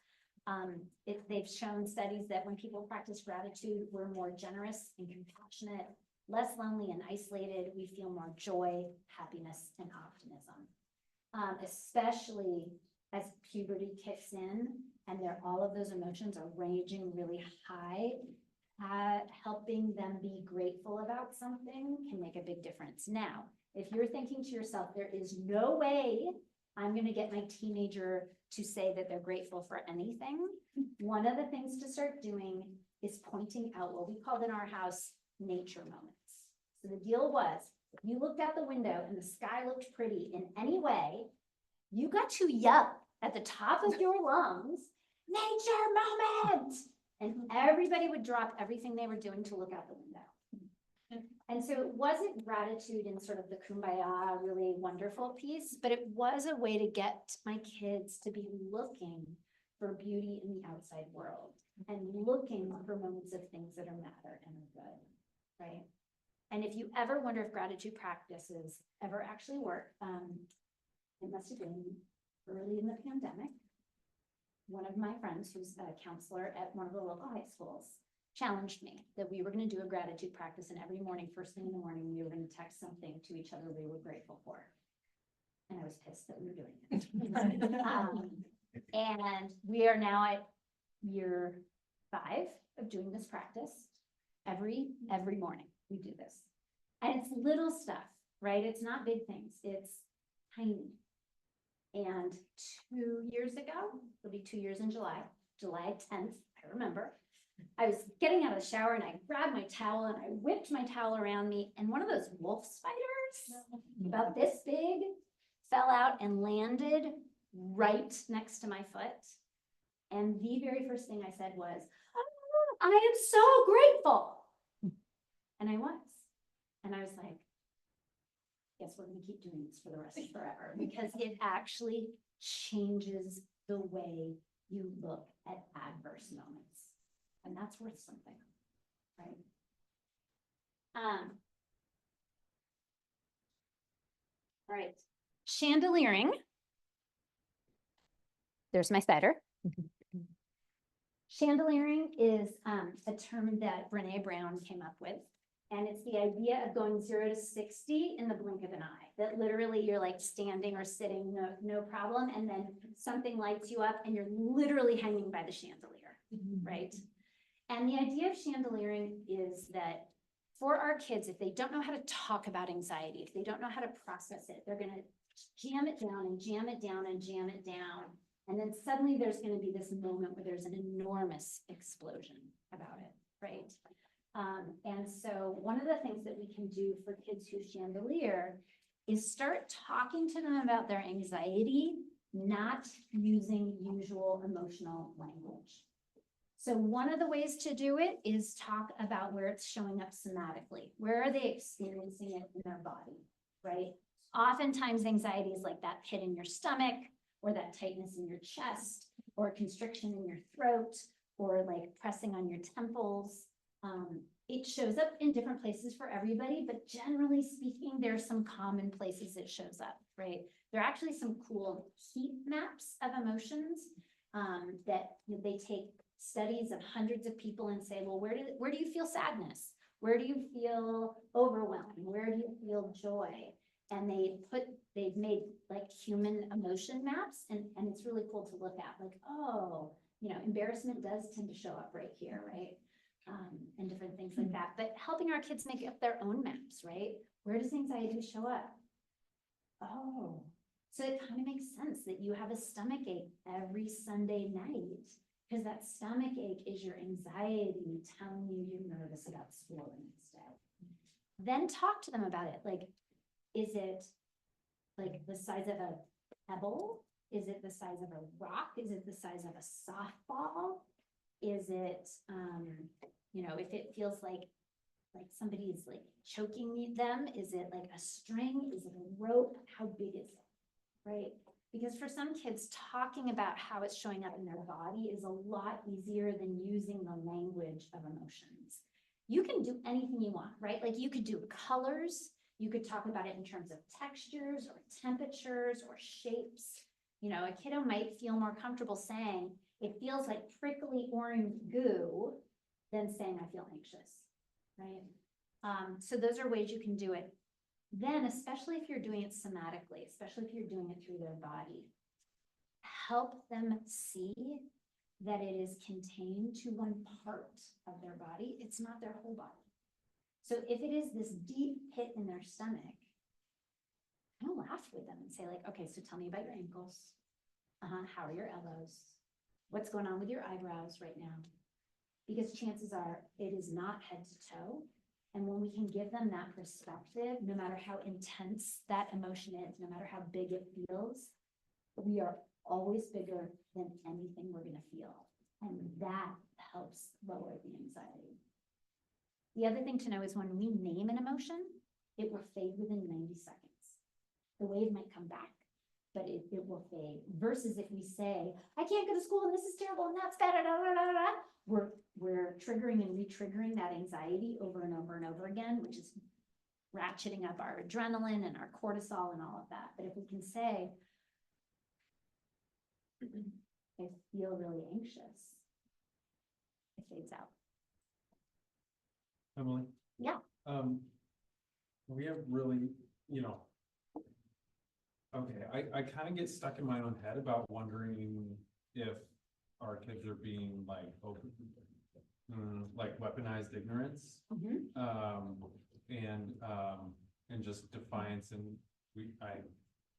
They've shown studies that when people practice gratitude, we're more generous and compassionate, less lonely and isolated. We feel more joy, happiness, and optimism. Especially as puberty kicks in and all of those emotions are raging really high, helping them be grateful about something can make a big difference. Now, if you're thinking to yourself, there is no way I'm going to get my teenager to say that they're grateful for anything, one of the things to start doing is pointing out what we called in our house nature moments. So the deal was if you looked out the window and the sky looked pretty in any way, you got to yell at the top of your lungs, nature moment. And everybody would drop everything they were doing to look out the window. And so it wasn't gratitude in sort of the kumbaya, really wonderful piece, but it was a way to get my kids to be looking for beauty in the outside world and looking for moments of things that are matter and are good, right? And if you ever wonder if gratitude practices ever actually work, it must have been early in the pandemic. One of my friends who's a counselor at one of the local high schools challenged me that we were going to do a gratitude practice, and every morning, first thing in the morning, we were going to text something to each other we were grateful for. And I was pissed that we were doing it. And we are now at year 5 of doing this practice. Every morning we do this. And it's little stuff, right? It's not big things, it's tiny. And 2 years ago, it'll be 2 years in July 10th, I remember, I was getting out of the shower and I grabbed my towel and I whipped my towel around me, and one of those wolf spiders, about this big, fell out and landed right next to my foot. And the very first thing I said was, "Oh, I am so grateful." And I was. And I was like, guess we're gonna keep doing this for the rest of forever, because it actually changes the way you look at adverse moments. And that's worth something, right? All right, chandeliering. There's my spider. Chandeliering is a term that Brene Brown came up with. And it's the idea of going 0 to 60 in the blink of an eye. That literally you're like standing or sitting, no problem. And then something lights you up and you're literally hanging by the chandelier, right? And the idea of chandeliering is that for our kids, if they don't know how to talk about anxiety, if they don't know how to process it, they're gonna jam it down and jam it down and jam it down. And then suddenly there's gonna be this moment where there's an enormous explosion about it, right? And so one of the things that we can do for kids who chandelier is start talking to them about their anxiety, not using usual emotional language. So one of the ways to do it is talk about where it's showing up somatically. Where are they experiencing it in their body, right? Oftentimes anxiety is like that pit in your stomach, or that tightness in your chest, or constriction in your throat, or like pressing on your temples. It shows up in different places for everybody, but generally speaking, there are some common places it shows up, right? There are actually some cool heat maps of emotions that they take studies of hundreds of people and say, well, where do you feel sadness? Where do you feel overwhelmed? Where do you feel joy? And they've made like human emotion maps, and it's really cool to look at, like, oh, embarrassment does tend to show up right here, right? And different things like that, but helping our kids make up their own maps, right? Where does anxiety show up? Oh, so it kind of makes sense that you have a stomach ache every Sunday night, because that stomach ache is your anxiety telling you you're nervous about school the next day. Then talk to them about it. Like, is it like the size of a pebble? Is it the size of a rock? Is it the size of a softball? Is it, if it feels like somebody's like choking them, is it like a string? Is it a rope? How big is it, right? Because for some kids, talking about how it's showing up in their body is a lot easier than using the language of emotions. You can do anything you want, right? Like you could do colors. You could talk about it in terms of textures or temperatures or shapes. A kiddo might feel more comfortable saying, it feels like prickly orange goo, than saying I feel anxious, right? So those are ways you can do it. Then, especially if you're doing it somatically, especially if you're doing it through their body, help them see that it is contained to one part of their body. It's not their whole body. So if it is this deep pit in their stomach, I'll laugh with them and say, like, okay, so tell me about your ankles. How are your elbows? What's going on with your eyebrows right now? Because chances are it is not head to toe. And when we can give them that perspective, no matter how intense that emotion is, no matter how big it feels, we are always bigger than anything we're gonna feel. And that helps lower the anxiety. The other thing to know is when we name an emotion, it will fade within 90 seconds. The wave might come back, but it will fade. Versus if we say, I can't go to school and this is terrible and that's bad, we're triggering and re-triggering that anxiety over and over and over again, which is ratcheting up our adrenaline and our cortisol and all of that. But if we can say, I feel really anxious, it fades out. Emily? Yeah. We have really, okay, I kind of get stuck in my own head about wondering if our kids are being like open, like weaponized ignorance, and just defiance. And I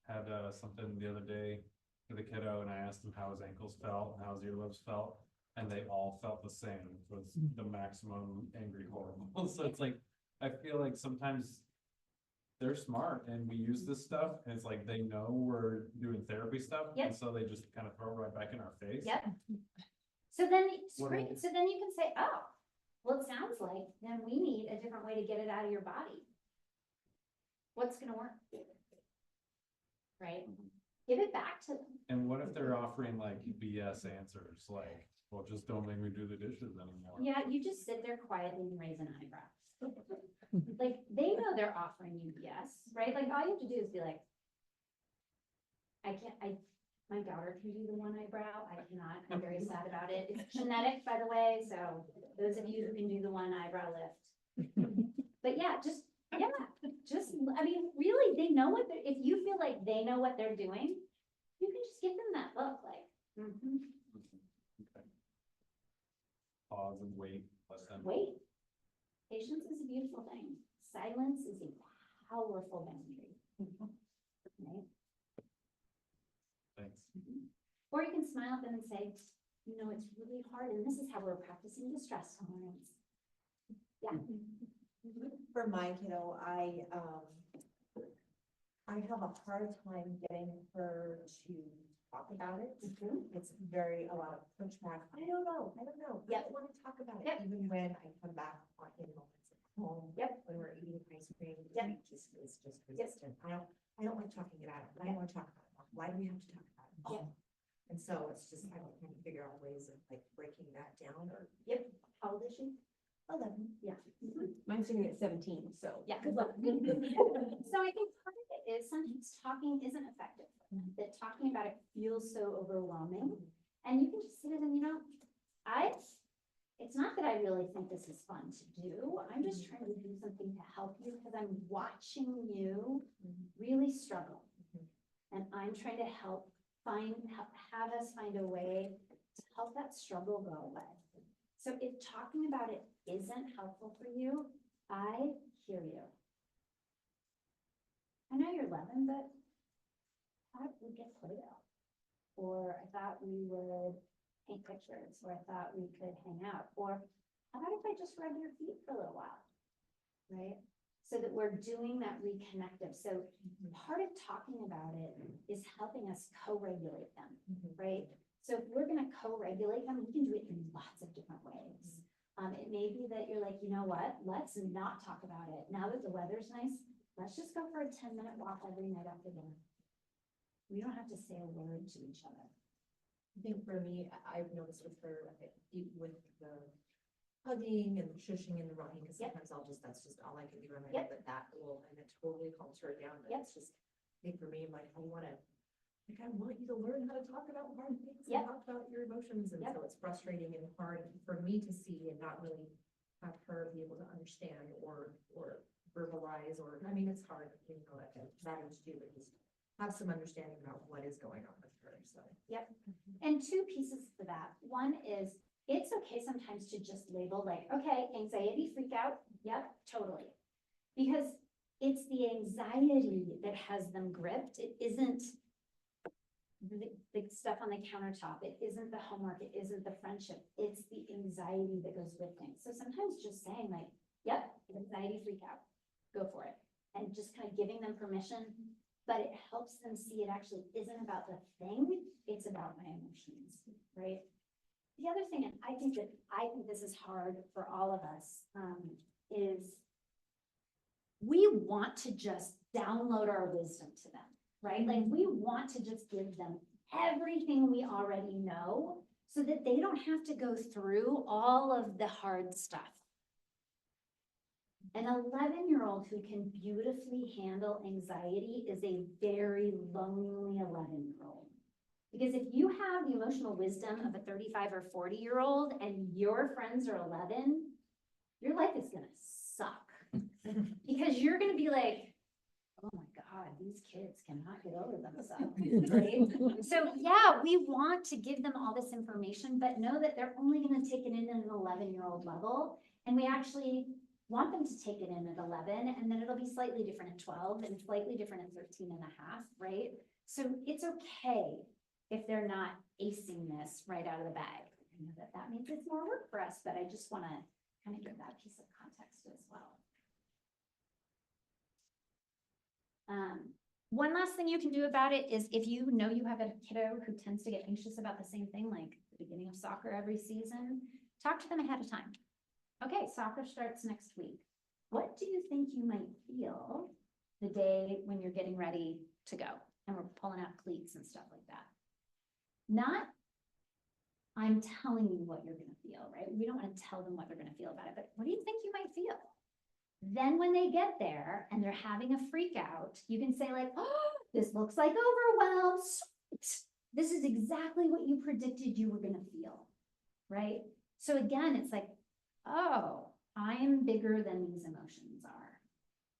had something the other day for the kiddo, and I asked him how his ankles felt and how his earlobes felt, and they all felt the same. It was the maximum angry horrible. So it's like, I feel like sometimes they're smart and we use this stuff and it's like, they know we're doing therapy stuff. Yep. And so they just kind of throw it right back in our face. Yep. So then, What great. do- So then you can say, oh, well, it sounds like then we need a different way to get it out of your body. What's gonna work? Right? Give it back to them. And what if they're offering like BS answers, like, well, just don't make me do the dishes anymore? Yeah, you just sit there quietly and raise an eyebrow. Like, they know they're offering you BS, right? Like, all you have to do is be like, my daughter can do the one eyebrow. I cannot. I'm very sad about it. It's genetic, by the way, so those of you who can do the one eyebrow lift. But yeah, I mean, really, they know what if you feel like they know what they're doing, you can just give them that look like, Okay. Pause and wait, let them. wait. Patience is a beautiful thing. Silence is a powerful boundary. Right? Thanks. Or you can smile at them and say, it's really hard, and this is how we're practicing distress tolerance. Yeah. For my kiddo, I have a hard time getting her to talk about it. It's a lot of pushback. I don't know. I Yep. don't want to talk about it. Yep. Even when I come back in moments at home. Yep. When we're eating ice cream. Yep. It's just resistant. I don't like talking about it. I don't want to talk about it. Why do we have to talk about it? Yep. And so it's just, I don't kind of figure out ways of like breaking that down or Yep. How old is she? 11. Yeah. Mine's sitting at 17, so. Yeah, good luck. So I think part of it is sometimes talking isn't effective. That talking about it feels so overwhelming. And you can just sit it and, it's not that I really think this is fun to do. I'm just trying to do something to help you because I'm watching you really struggle. And I'm trying to have us find a way to help that struggle go away. So if talking about it isn't helpful for you, I hear you. I know you're 11, but I thought we'd get Play-Doh. Or I thought we would paint pictures, or I thought we could hang out, or how about if I just rub your feet for a little while, right? So that we're doing that reconnective. So part of talking about it is helping us co-regulate them, right? So if we're gonna co-regulate them, we can do it in lots of different ways. It may be that you're like, you know what, let's not talk about it. Now that the weather's nice, let's just go for a 10-minute walk every night after dinner. We don't have to say a word to each other. I think for me, I've noticed with her, with the hugging and the shushing and the rocking, because Yep. sometimes that's just all I can do in my Yep. head, but and it totally calms her down, but Yep. it's just, I think for me, I'm like, I want you to learn how to talk about hard things Yep. and talk about your emotions, and Yep. so it's frustrating and hard for me to see and not really have her be able to understand or verbalize, it's hard, having to do with just have some understanding about what is going on with her, so. And two pieces to that. One is, it's okay sometimes to just label like, okay, anxiety, freak out. Yep, totally. Because it's the anxiety that has them gripped. It isn't the stuff on the countertop. It isn't the homework. It isn't the friendship. It's the anxiety that goes with things. So sometimes just saying like, Yep, anxiety freak out, go for it. And just kind of giving them permission, but it helps them see it actually isn't about the thing, it's about my emotions, right? The other thing, and I think this is hard for all of us, is we want to just download our wisdom to them, right? Like we want to just give them everything we already know so that they don't have to go through all of the hard stuff. An 11-year-old who can beautifully handle anxiety is a very lonely 11-year-old. Because if you have the emotional wisdom of a 35 or 40-year-old and your friends are 11, your life is gonna suck. Because you're gonna be like, oh my God, these kids cannot get over themselves, right? So yeah, we want to give them all this information, but know that they're only gonna take it in at an 11-year-old level. And we actually want them to take it in at 11, and then it'll be slightly different at 12 and slightly different at 13 and a half, right? So it's okay if they're not acing this right out of the bag. I know that that means it's more work for us, but I just want to kind of give that piece of context as well. One last thing you can do about it is if you know you have a kiddo who tends to get anxious about the same thing, like the beginning of soccer every season, talk to them ahead of time. Okay, soccer starts next week. What do you think you might feel the day when you're getting ready to go? And we're pulling out cleats and stuff like that. Not, I'm telling you what you're gonna feel, right? We don't wanna tell them what they're gonna feel about it, but what do you think you might feel? Then when they get there and they're having a freak out, you can say like, oh, this looks like overwhelm. Sweet. This is exactly what you predicted you were gonna feel, right? So again, it's like, oh, I am bigger than these emotions are,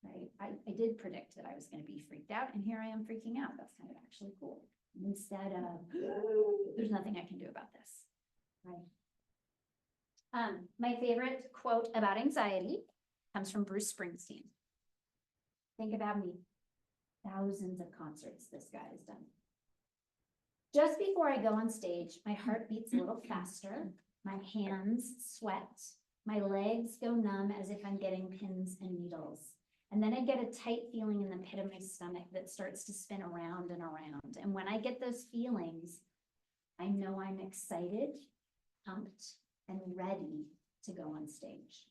right? I did predict that I was going to be freaked out, and here I am freaking out. That's kind of actually cool. Instead of, there's nothing I can do about this, right? My favorite quote about anxiety comes from Bruce Springsteen. Think about me. Thousands of concerts this guy has done. Just before I go on stage, my heart beats a little faster, my hands sweat, my legs go numb as if I'm getting pins and needles. And then I get a tight feeling in the pit of my stomach that starts to spin around and around. And when I get those feelings, I know I'm excited, pumped, and ready to go on stage,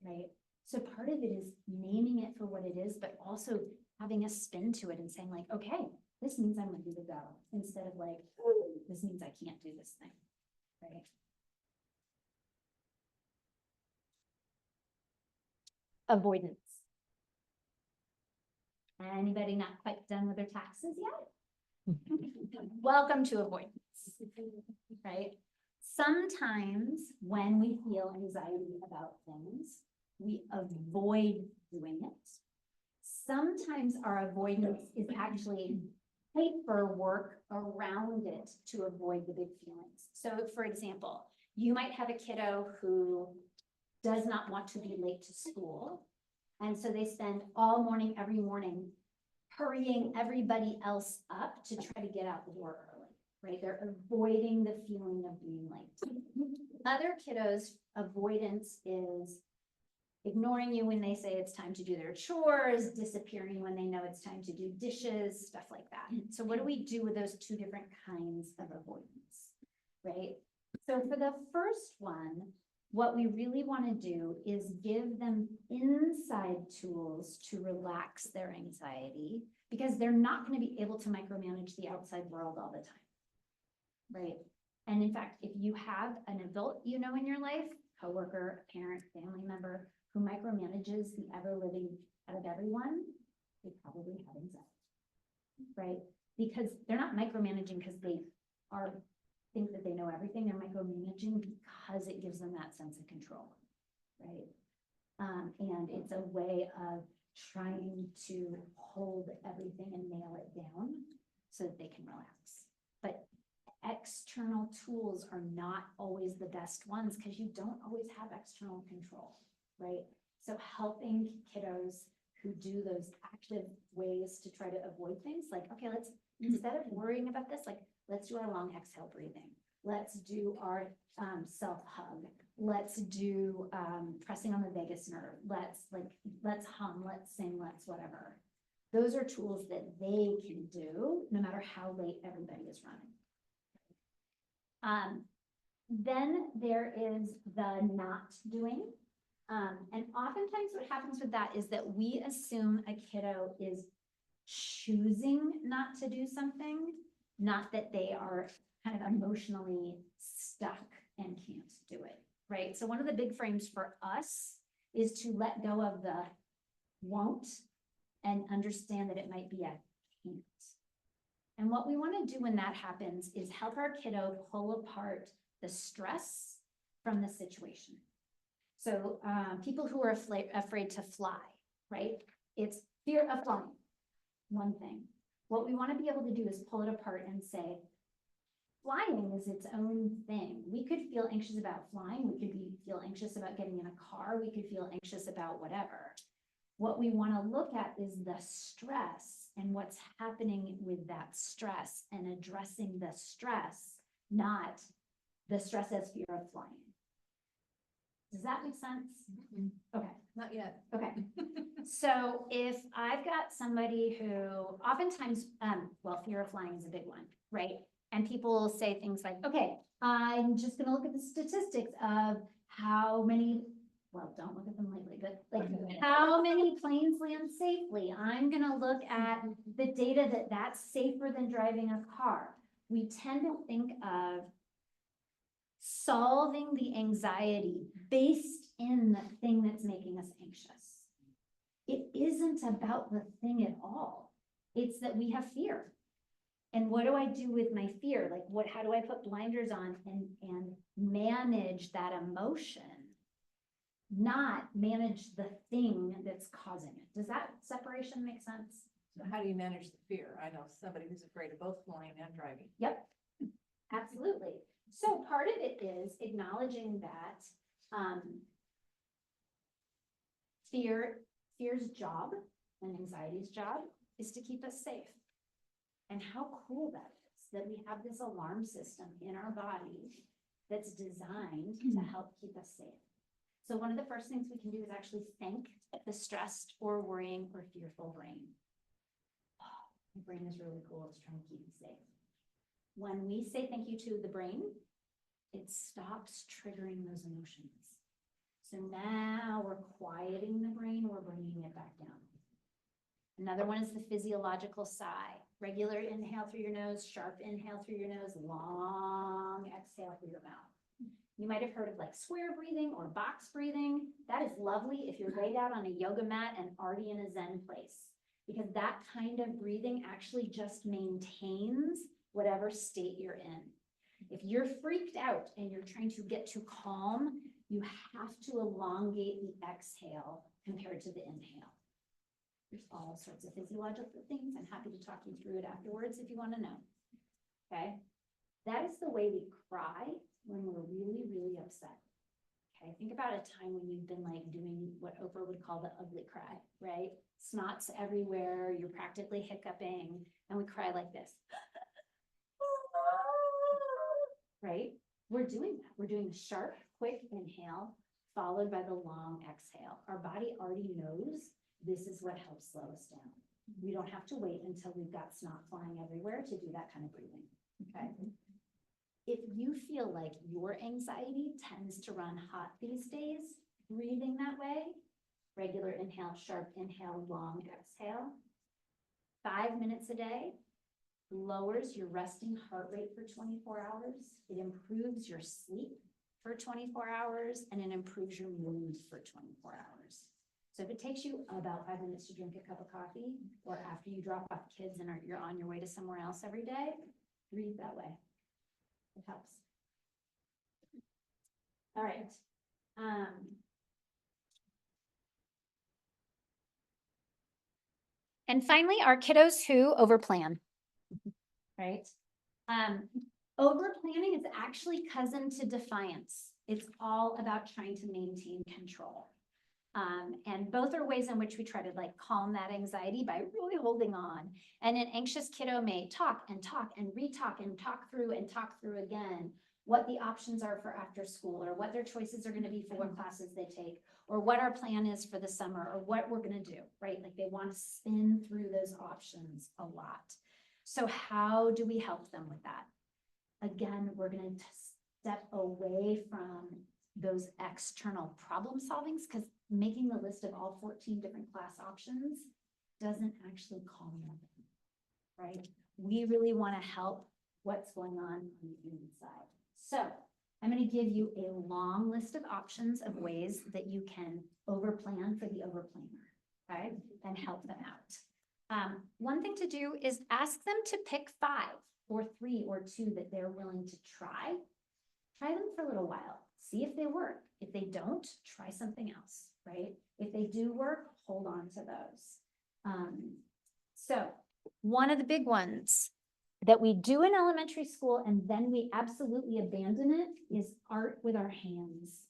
right? So part of it is naming it for what it is, but also having a spin to it and saying like, okay, this means I'm ready to go, instead of like, oh, this means I can't do this thing, right? Avoidance. Anybody not quite done with their taxes yet? Welcome to avoidance, right? Sometimes when we feel anxiety about things, we avoid doing it. Sometimes our avoidance is actually paperwork around it to avoid the big feelings. So for example, you might have a kiddo who does not want to be late to school. And so they spend all morning, every morning, hurrying everybody else up to try to get out the door early, right? They're avoiding the feeling of being late. Other kiddos, avoidance is ignoring you when they say it's time to do their chores, disappearing when they know it's time to do dishes, stuff like that. So what do we do with those two different kinds of avoidance, right? So for the first one, what we really want to do is give them inside tools to relax their anxiety, because they're not going to be able to micromanage the outside world all the time, right? And in fact, if you have an adult you know in your life, coworker, parent, family member, who micromanages the ever-living out of everyone, they probably have anxiety, right? Because they're not micromanaging because they think that they know everything. They're micromanaging because it gives them that sense of control, right? And it's a way of trying to hold everything and nail it down so that they can relax. But external tools are not always the best ones because you don't always have external control, right? So helping kiddos who do those active ways to try to avoid things, like, okay, let's, instead of worrying about this, like, let's do our long exhale breathing. Let's do our self hug. let's do, pressing on the vagus nerve. Let's hum, let's sing, let's whatever. Those are tools that they can do no matter how late everybody is running. Then there is the not doing. And oftentimes what happens with that is that we assume a kiddo is choosing not to do something, not that they are kind of emotionally stuck and can't do it, right? So one of the big frames for us is to let go of the won't and understand that it might be a can't. And what we want to do when that happens is help our kiddo pull apart the stress from the situation. So people who are afraid to fly, right? It's fear of flying, one thing. What we want to be able to do is pull it apart and say, flying is its own thing. We could feel anxious about flying. We could feel anxious about getting in a car. We could feel anxious about whatever. What we want to look at is the stress and what's happening with that stress and addressing the stress, not the stress as fear of flying. Does that make sense? Okay. Not yet. Okay. So if I've got somebody who oftentimes, well, fear of flying is a big one, right? And people will say things like, okay, I'm just gonna look at the statistics of how many, well, don't look at them lately, but like how many planes land safely. I'm gonna look at the data that that's safer than driving a car. We tend to think of solving the anxiety based in the thing that's making us anxious. It isn't about the thing at all. It's that we have fear. And what do I do with my fear? Like how do I put blinders on and manage that emotion, not manage the thing that's causing it? Does that separation make sense? So how do you manage the fear? I know somebody who's afraid of both flying and driving. Yep, absolutely. So part of it is acknowledging that fear's job and anxiety's job is to keep us safe. And how cool that is that we have this alarm system in our body that's designed to help keep us safe. So one of the first things we can do is actually thank the stressed or worrying or fearful brain. Oh, my brain is really cool. It's trying to keep me safe. When we say thank you to the brain, it stops triggering those emotions. So now we're quieting the brain, we're bringing it back down. Another one is the physiological sigh. Regular inhale through your nose, sharp inhale through your nose, long exhale through your mouth. You might have heard of like square breathing or box breathing. That is lovely if you're laid out on a yoga mat and already in a Zen place, because that kind of breathing actually just maintains whatever state you're in. If you're freaked out and you're trying to get to calm, you have to elongate the exhale compared to the inhale. There's all sorts of physiological things. I'm happy to talk you through it afterwards if you want to know. Okay. That is the way we cry when we're really, really upset. Okay. Think about a time when you've been like doing what Oprah would call the ugly cry, right? Snots everywhere. You're practically hiccuping, and we cry like this. Right? We're doing that. We're doing a sharp, quick inhale followed by the long exhale. Our body already knows this is what helps slow us down. We don't have to wait until we've got snot flying everywhere to do that kind of breathing. Okay. If you feel like your anxiety tends to run hot these days, breathing that way, regular inhale, sharp inhale, long exhale, 5 minutes a day, lowers your resting heart rate for 24 hours. It improves your sleep for 24 hours, and it improves your mood for 24 hours. So if it takes you about 5 minutes to drink a cup of coffee, or after you drop off kids and you're on your way to somewhere else every day, breathe that way. It helps. All right. And finally, our kiddos who overplan. Right? Over planning is actually cousin to defiance. It's all about trying to maintain control. And both are ways in which we try to like calm that anxiety by really holding on. And an anxious kiddo may talk and talk and re-talk and talk through again, what the options are for after school, or what their choices are gonna be for what classes they take, or what our plan is for the summer, or what we're gonna do, right? Like they want to spin through those options a lot. So how do we help them with that? Again, we're gonna step away from those external problem solvings, because making the list of all 14 different class options doesn't actually calm them, right? We really want to help what's going on the human side. So I'm going to give you a long list of options of ways that you can overplan for the overplanner, okay? And help them out. One thing to do is ask them to pick 5 or 3 or 2 that they're willing to try. Try them for a little while, see if they work. If they don't, try something else, right? If they do work, hold on to those. So one of the big ones that we do in elementary school and then we absolutely abandon it is art with our hands,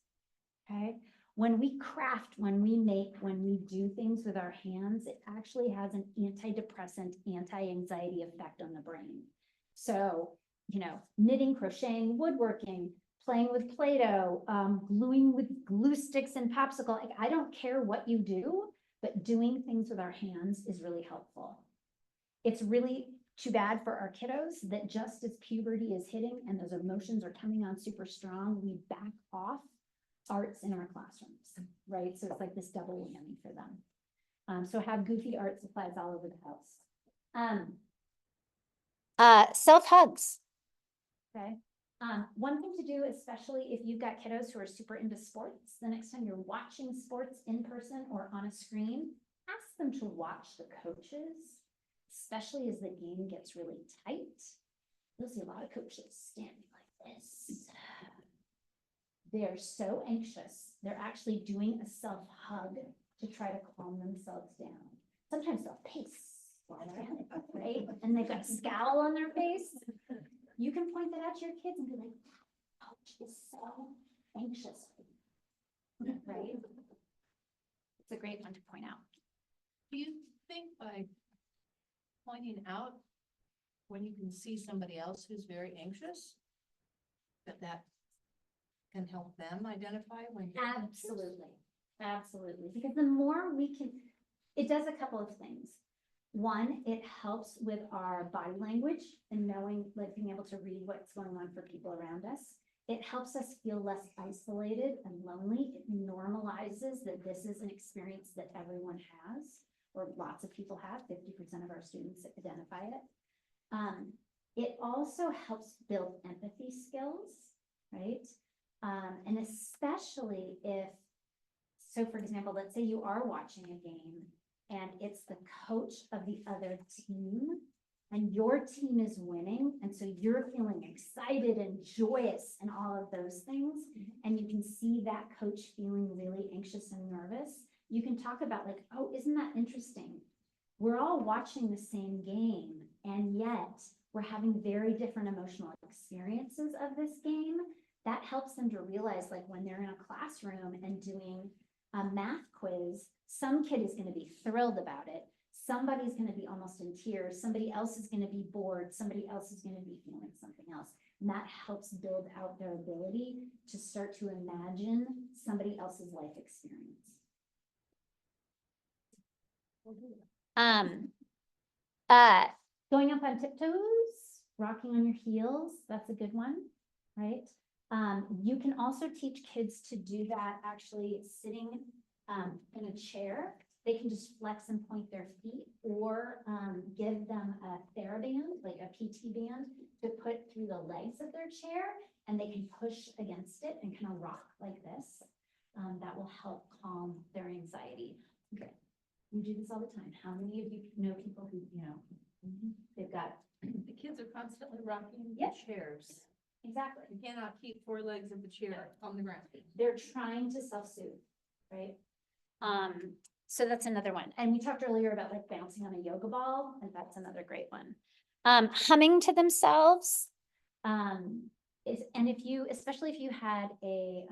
okay? When we craft, when we make, when we do things with our hands, it actually has an antidepressant, anti-anxiety effect on the brain. So, you know, knitting, crocheting, woodworking, playing with Play-Doh, gluing with glue sticks and popsicle. Like, I don't care what you do, but doing things with our hands is really helpful. It's really too bad for our kiddos that just as puberty is hitting and those emotions are coming on super strong, we back off arts in our classrooms, right? So it's like this double whammy for them. So have goofy art supplies all over the house. Self hugs, okay? One thing to do, especially if you've got kiddos who are super into sports, the next time you're watching sports in person or on a screen, ask them to watch the coaches, especially as the game gets really tight. You'll see a lot of coaches standing like this. They're so anxious. They're actually doing a self-hug to try to calm themselves down. Sometimes they'll pace while they're at it, right? And they've got a scowl on their face. You can point that out to your kids and be like, that coach is so anxious, right? It's a great one to point out. Do you think by pointing out when you can see somebody else who's very anxious, that can help them identify when you're anxious? Absolutely, absolutely. Because the more we can, it does a couple of things. One, it helps with our body language and knowing, like being able to read what's going on for people around us. It helps us feel less isolated and lonely. It normalizes that this is an experience that everyone has, or lots of people have. 50% of our students identify it. It also helps build empathy skills, right? And especially if, so for example, let's say you are watching a game and it's the coach of the other team and your team is winning. And so you're feeling excited and joyous and all of those things. And you can see that coach feeling really anxious and nervous. You can talk about like, oh, isn't that interesting? We're all watching the same game and yet we're having very different emotional experiences of this game. That helps them to realize, like when they're in a classroom and doing a math quiz, some kid is going to be thrilled about it. Somebody's going to be almost in tears. Somebody else is going to be bored. Somebody else is going to be feeling something else. And that helps build out their ability to start to imagine somebody else's life experience. Going up on tiptoes, rocking on your heels, that's a good one, right? You can also teach kids to do that actually sitting in a chair. They can just flex and point their feet or give them a TheraBand, like a PT band, to put through the legs of their chair and they can push against it and kind of rock like this. That will help calm their anxiety. Okay. We do this all the time. How many of you know people who, you know, they've got. The kids are constantly rocking Yep. the chairs. Exactly. You cannot keep 4 legs of the chair on the ground. They're trying to self-soothe, right? So that's another one. And we talked earlier about like bouncing on a yoga ball, and that's another great one. Humming to themselves. And if you, especially if you had a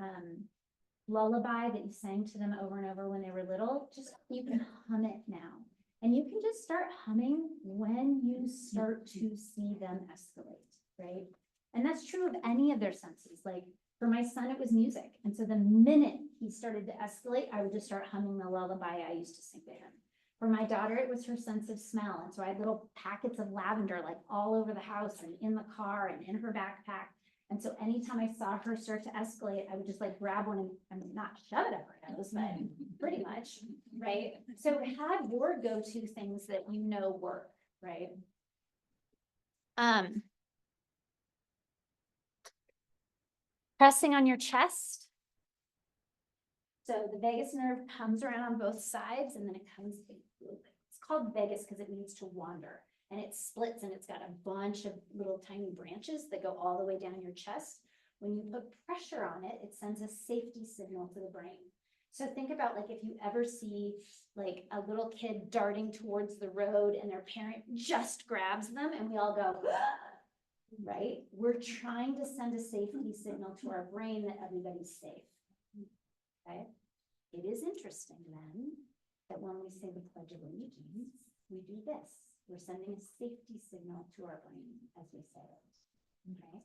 lullaby that you sang to them over and over when they were little, just you can hum it now. And you can just start humming when you start to see them escalate, right? And that's true of any of their senses. Like for my son, it was music. And so the minute he started to escalate, I would just start humming the lullaby I used to sing to him. For my daughter, it was her sense of smell. And so I had little packets of lavender like all over the house and in the car and in her backpack. And so anytime I saw her start to escalate, I would just like grab one and, I mean, not shove it up her nose, but pretty much, right? So have your go-to things that you know work, right? Pressing on your chest. So the vagus nerve comes around on both sides and then it comes, it's called vagus because it means to wander. And it splits and it's got a bunch of little tiny branches that go all the way down your chest. When you put pressure on it, it sends a safety signal to the brain. So think about like if you ever see like a little kid darting towards the road and their parent just grabs them and we all go, right? We're trying to send a safety signal to our brain that everybody's safe. Okay. It is interesting then that when we say the Pledge of Allegiance, we do this. We're sending a safety signal to our brain as we say it. Okay.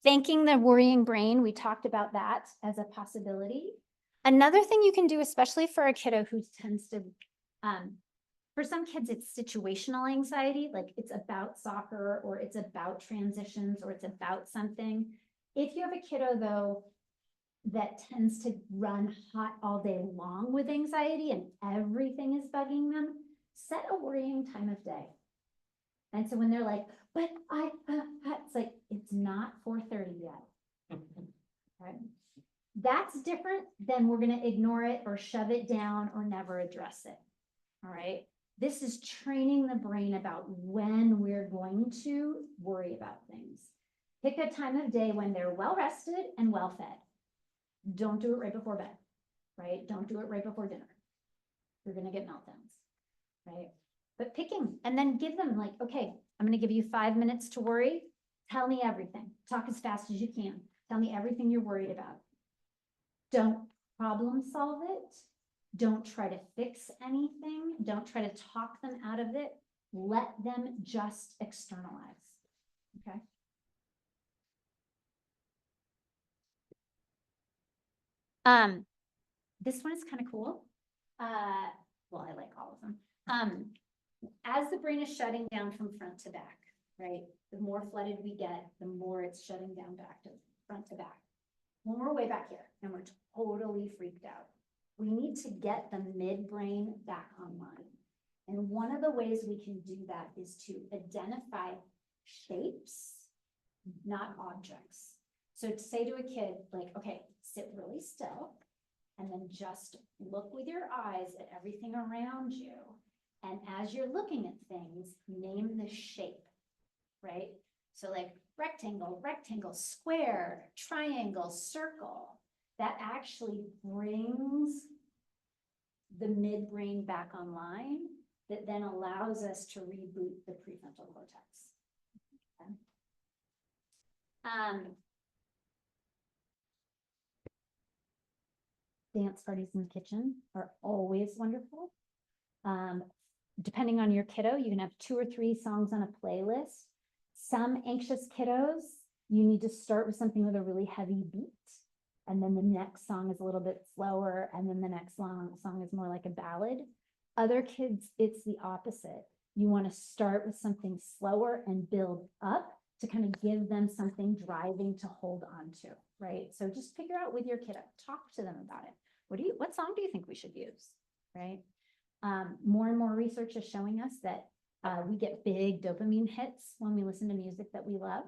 Thanking the worrying brain, we talked about that as a possibility. Another thing you can do, especially for a kiddo who tends to, for some kids, it's situational anxiety, like it's about soccer or it's about transitions or it's about something. If you have a kiddo though, that tends to run hot all day long with anxiety and everything is bugging them, set a worrying time of day. And so when they're like, but it's like, it's not 4:30 yet. Right? That's different than we're going to ignore it or shove it down or never address it. All right. This is training the brain about when we're going to worry about things. Pick a time of day when they're well rested and well fed. Don't do it right before bed, right? Don't do it right before dinner. You're going to get meltdowns, right? But picking and then give them like, okay, I'm going to give you 5 minutes to worry. Tell me everything. Talk as fast as you can. Tell me everything you're worried about. Don't problem solve it. Don't try to fix anything. Don't try to talk them out of it. Let them just externalize. Okay. This one is kind of cool. Well, I like all of them. As the brain is shutting down from front to back, right? The more flooded we get, the more it's shutting down back to front to back. When we're way back here and we're totally freaked out, we need to get the midbrain back online. And one of the ways we can do that is to identify shapes, not objects. So to say to a kid, like, okay, sit really still and then just look with your eyes at everything around you. And as you're looking at things, name the shape, right? So like rectangle, rectangle, square, triangle, circle. That actually brings the midbrain back online that then allows us to reboot the prefrontal cortex. Okay. Dance parties in the kitchen are always wonderful. Depending on your kiddo, you can have 2 or 3 songs on a playlist. Some anxious kiddos, you need to start with something with a really heavy beat. And then the next song is a little bit slower. And then the next song is more like a ballad. Other kids, it's the opposite. You want to start with something slower and build up to kind of give them something driving to hold on to, right? So just figure out with your kiddo, talk to them about it. What song do you think we should use, right? More and more research is showing us that we get big dopamine hits when we listen to music that we love.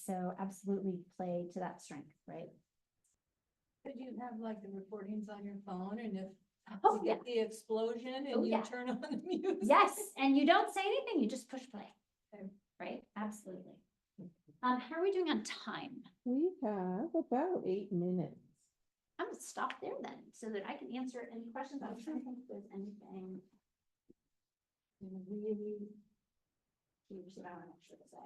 So absolutely play to that strength, right? Could you have like the recordings on your phone and if Oh, you get the explosion Oh, and you yeah. turn on the music? Yes, and you don't say anything, you just push play. Okay. Right, absolutely. How are we doing on time? We have about 8 minutes. I'm gonna stop there then, so that I can answer any questions. I'm trying to think if there's anything really huge that I want to make sure to say.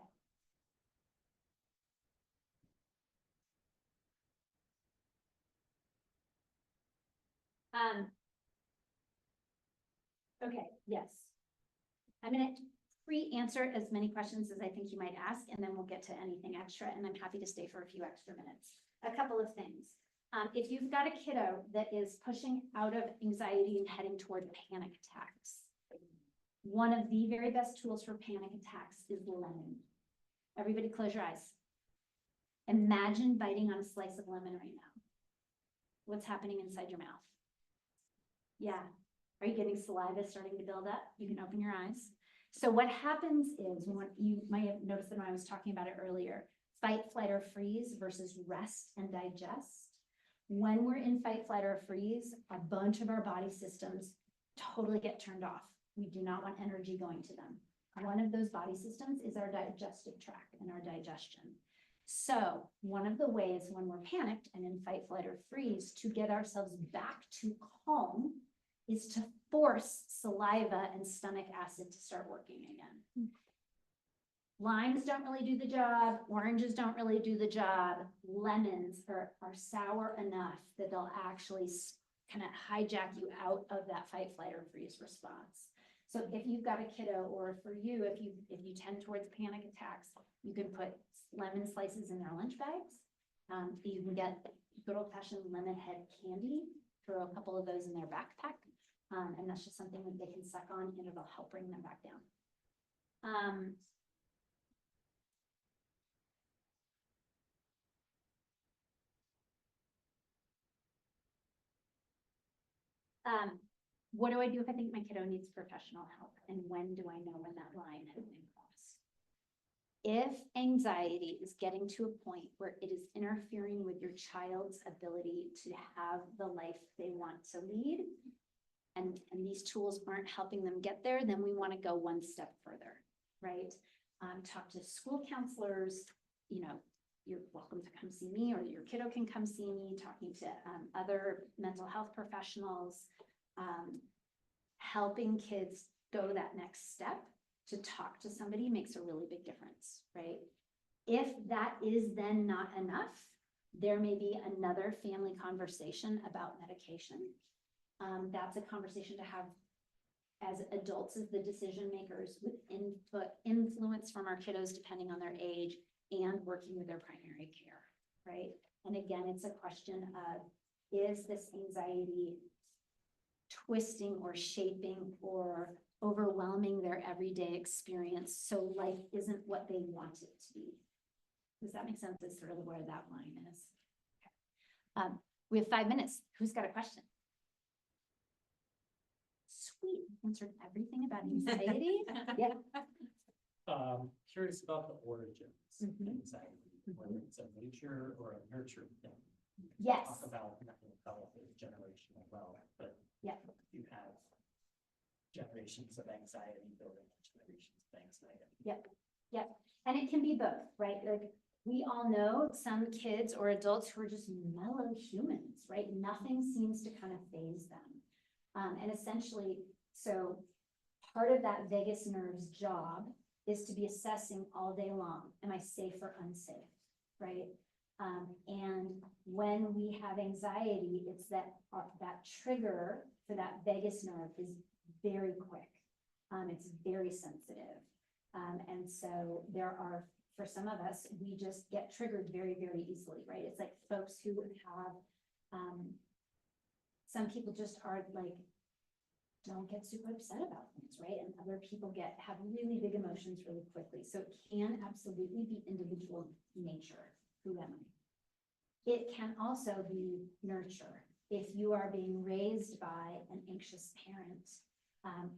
Okay, yes. I'm gonna pre-answer as many questions as I think you might ask, and then we'll get to anything extra, and I'm happy to stay for a few extra minutes. A couple of things. If you've got a kiddo that is pushing out of anxiety and heading toward panic attacks, one of the very best tools for panic attacks is lemon. Everybody close your eyes. Imagine biting on a slice of lemon right now. What's happening inside your mouth? Yeah. Are you getting saliva starting to build up? You can open your eyes. So what happens is, when you might have noticed that when I was talking about it earlier, fight, flight, or freeze versus rest and digest. When we're in fight, flight, or freeze, a bunch of our body systems totally get turned off. We do not want energy going to them. One of those body systems is our digestive tract and our digestion. So one of the ways when we're panicked and in fight, flight, or freeze to get ourselves back to calm is to force saliva and stomach acid to start working again. Limes don't really do the job. Oranges don't really do the job. Lemons are sour enough that they'll actually kind of hijack you out of that fight, flight, or freeze response. So if you've got a kiddo, or for you, if you tend towards panic attacks, you can put lemon slices in their lunch bags. You can get good old fashioned lemon head candy, throw a couple of those in their backpack. And that's just something that they can suck on, and it'll help bring them back down. What do I do if I think my kiddo needs professional help? And when do I know when that line has been crossed? If anxiety is getting to a point where it is interfering with your child's ability to have the life they want to lead, and these tools aren't helping them get there, then we want to go one step further, right? Talk to school counselors, you're welcome to come see me, or your kiddo can come see me, talking to other mental health professionals. Helping kids go that next step to talk to somebody makes a really big difference, right? If that is then not enough, there may be another family conversation about medication. That's a conversation to have as adults, as the decision makers, with influence from our kiddos, depending on their age, and working with their primary care, right? And again, it's a question of, is this anxiety twisting or shaping or overwhelming their everyday experience, so life isn't what they want it to be? Does that make sense? That's sort of where that line is. Okay. We have 5 minutes. Who's got a question? Sweet, answered everything about anxiety. Yeah. Curious about the origins of Mhm. anxiety, whether it's a nature or a nurture thing. Yes. Talk about mental health as generational wealth, but Yeah. you have generations of anxiety building generations of anxiety. Yep. And it can be both, right? Like, we all know some kids or adults who are just mellow humans, right? Nothing seems to kind of faze them. And essentially, so part of that vagus nerve's job is to be assessing all day long, am I safe or unsafe, right? And when we have anxiety, it's that trigger for that vagus nerve is very quick. It's very sensitive. And so for some of us, we just get triggered very, very easily, right? It's like folks who have, some people just are like, don't get super upset about things, right? And other people have really big emotions really quickly. So it can absolutely be individual nature. Who am I? It can also be nurture. If you are being raised by an anxious parent,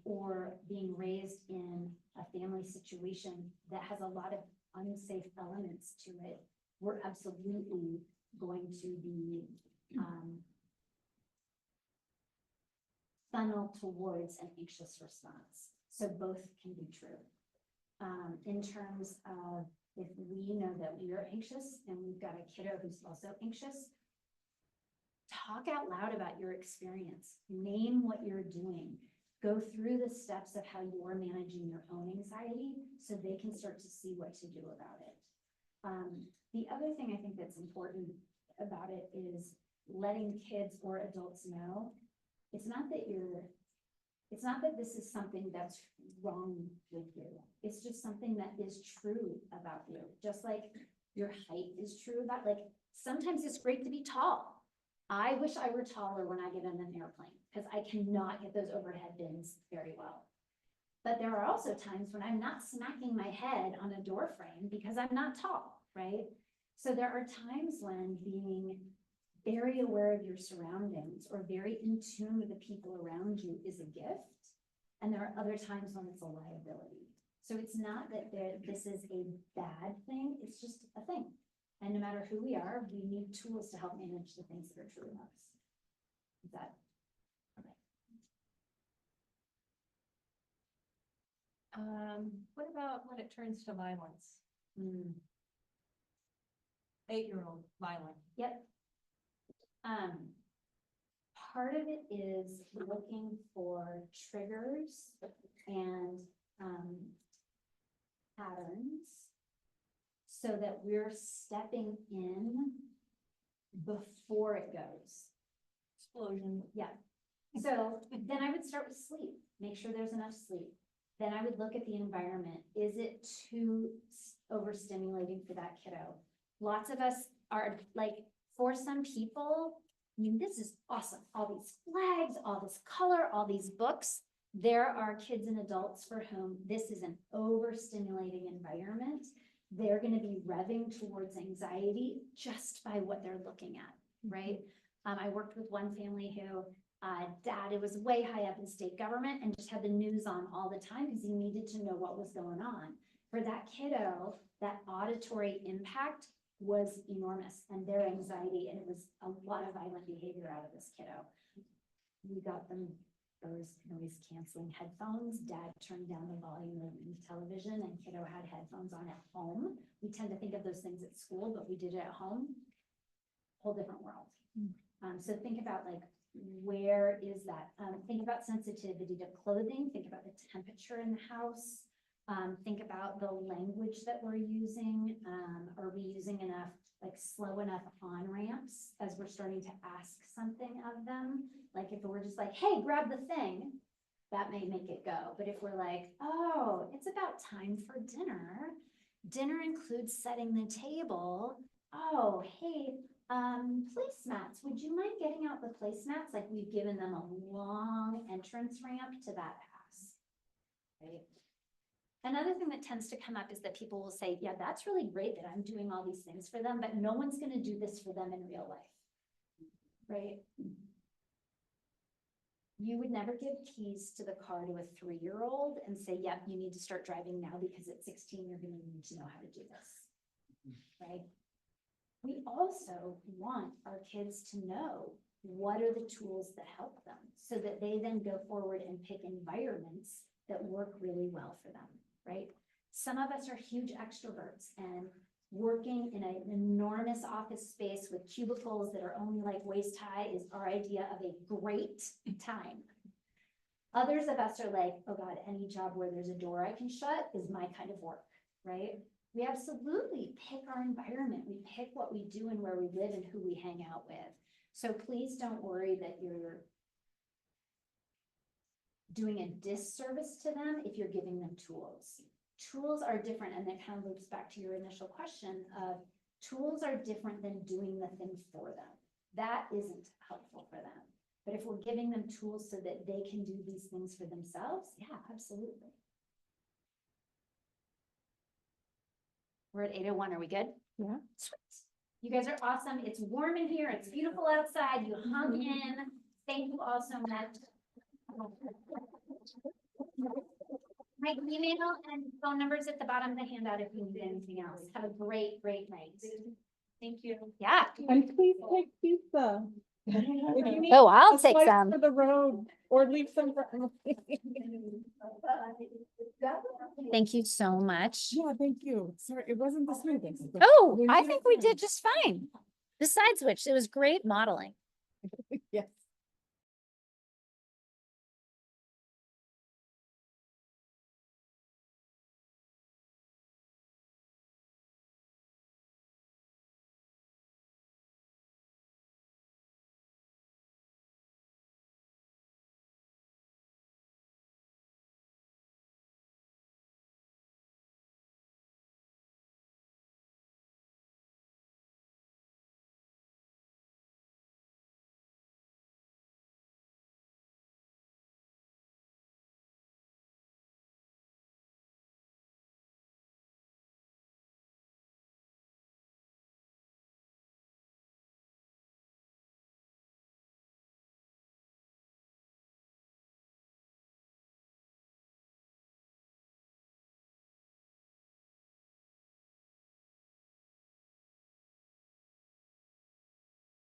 or being raised in a family situation that has a lot of unsafe elements to it, we're absolutely going to be funnel towards an anxious response. So both can be true. In terms of, if we know that we are anxious and we've got a kiddo who's also anxious, talk out loud about your experience. Name what you're doing. Go through the steps of how you're managing your own anxiety so they can start to see what to do about it. The other thing I think that's important about it is letting kids or adults know it's not that you're It's not that this is something that's wrong with you. It's just something that is true about you. Just like your height is true about, like, sometimes it's great to be tall. I wish I were taller when I get in an airplane because I cannot get those overhead bins very well. But there are also times when I'm not smacking my head on a door frame because I'm not tall, right? So there are times when being very aware of your surroundings or very in tune with the people around you is a gift. And there are other times when it's a liability. So it's not that this is a bad thing, it's just a thing. And no matter who we are, we need tools to help manage the things that are true of us. Is that okay? What about when it turns to violence? Mm, 8-year-old violent. Yep. Part of it is looking for triggers and patterns so that we're stepping in before it goes. Explosion. Yeah. So then I would start with sleep, make sure there's enough sleep. Then I would look at the environment. Is it too overstimulating for that kiddo? Lots of us are like, for some people, I mean, this is awesome. All these flags, all this color, all these books. There are kids and adults for whom this is an overstimulating environment. They're going to be revving towards anxiety just by what they're looking at, right? I worked with one family who dad was way high up in state government and just had the news on all the time because he needed to know what was going on. For that kiddo, that auditory impact was enormous and their anxiety, and it was a lot of violent behavior out of this kiddo. We got them those noise canceling headphones. Dad turned down the volume of the television and kiddo had headphones on at home. We tend to think of those things at school, but we did it at home. Whole different world. So think about like, where is that? Think about sensitivity to clothing, think about the temperature in the house. Think about the language that we're using. Are we using enough, like slow enough on ramps as we're starting to ask something of them? Like if we're just like, hey, grab the thing, that may make it go. But if we're like, oh, it's about time for dinner. Dinner includes setting the table. Oh, hey, placemats, would you mind getting out the placemats? Like we've given them a long entrance ramp to that pass, right? Another thing that tends to come up is that people will say, yeah, that's really great that I'm doing all these things for them, but no one's going to do this for them in real life, right? You would never give keys to the car to a 3-year-old and say, yep, you need to start driving now because at 16, you're going to need to know how to do this, right? We also want our kids to know what are the tools that help them so that they then go forward and pick environments that work really well for them, right? Some of us are huge extroverts and working in an enormous office space with cubicles that are only like waist high is our idea of a great time. Others of us are like, oh God, any job where there's a door I can shut is my kind of work, right? We absolutely pick our environment. We pick what we do and where we live and who we hang out with. So please don't worry that you're doing a disservice to them if you're giving them tools. Tools are different, and that kind of loops back to your initial question of tools are different than doing the thing for them. That isn't helpful for them. But if we're giving them tools so that they can do these things for themselves, yeah, absolutely. We're at 8:01. Are we good? Yeah. Sweet. You guys are awesome. It's warm in here. It's beautiful outside. You hung in. Thank you all so much. My email and phone numbers at the bottom of the handout if you need anything else. Have a great, great night. Thank you. Yeah. And please take pizza. If you need Oh, I'll a take slice some. For the road, or leave some for. Thank you so much. Yeah, thank you. Sorry, it wasn't the smoothest. but Oh, we I made think it we through. did just fine. The side switch, it was great modeling.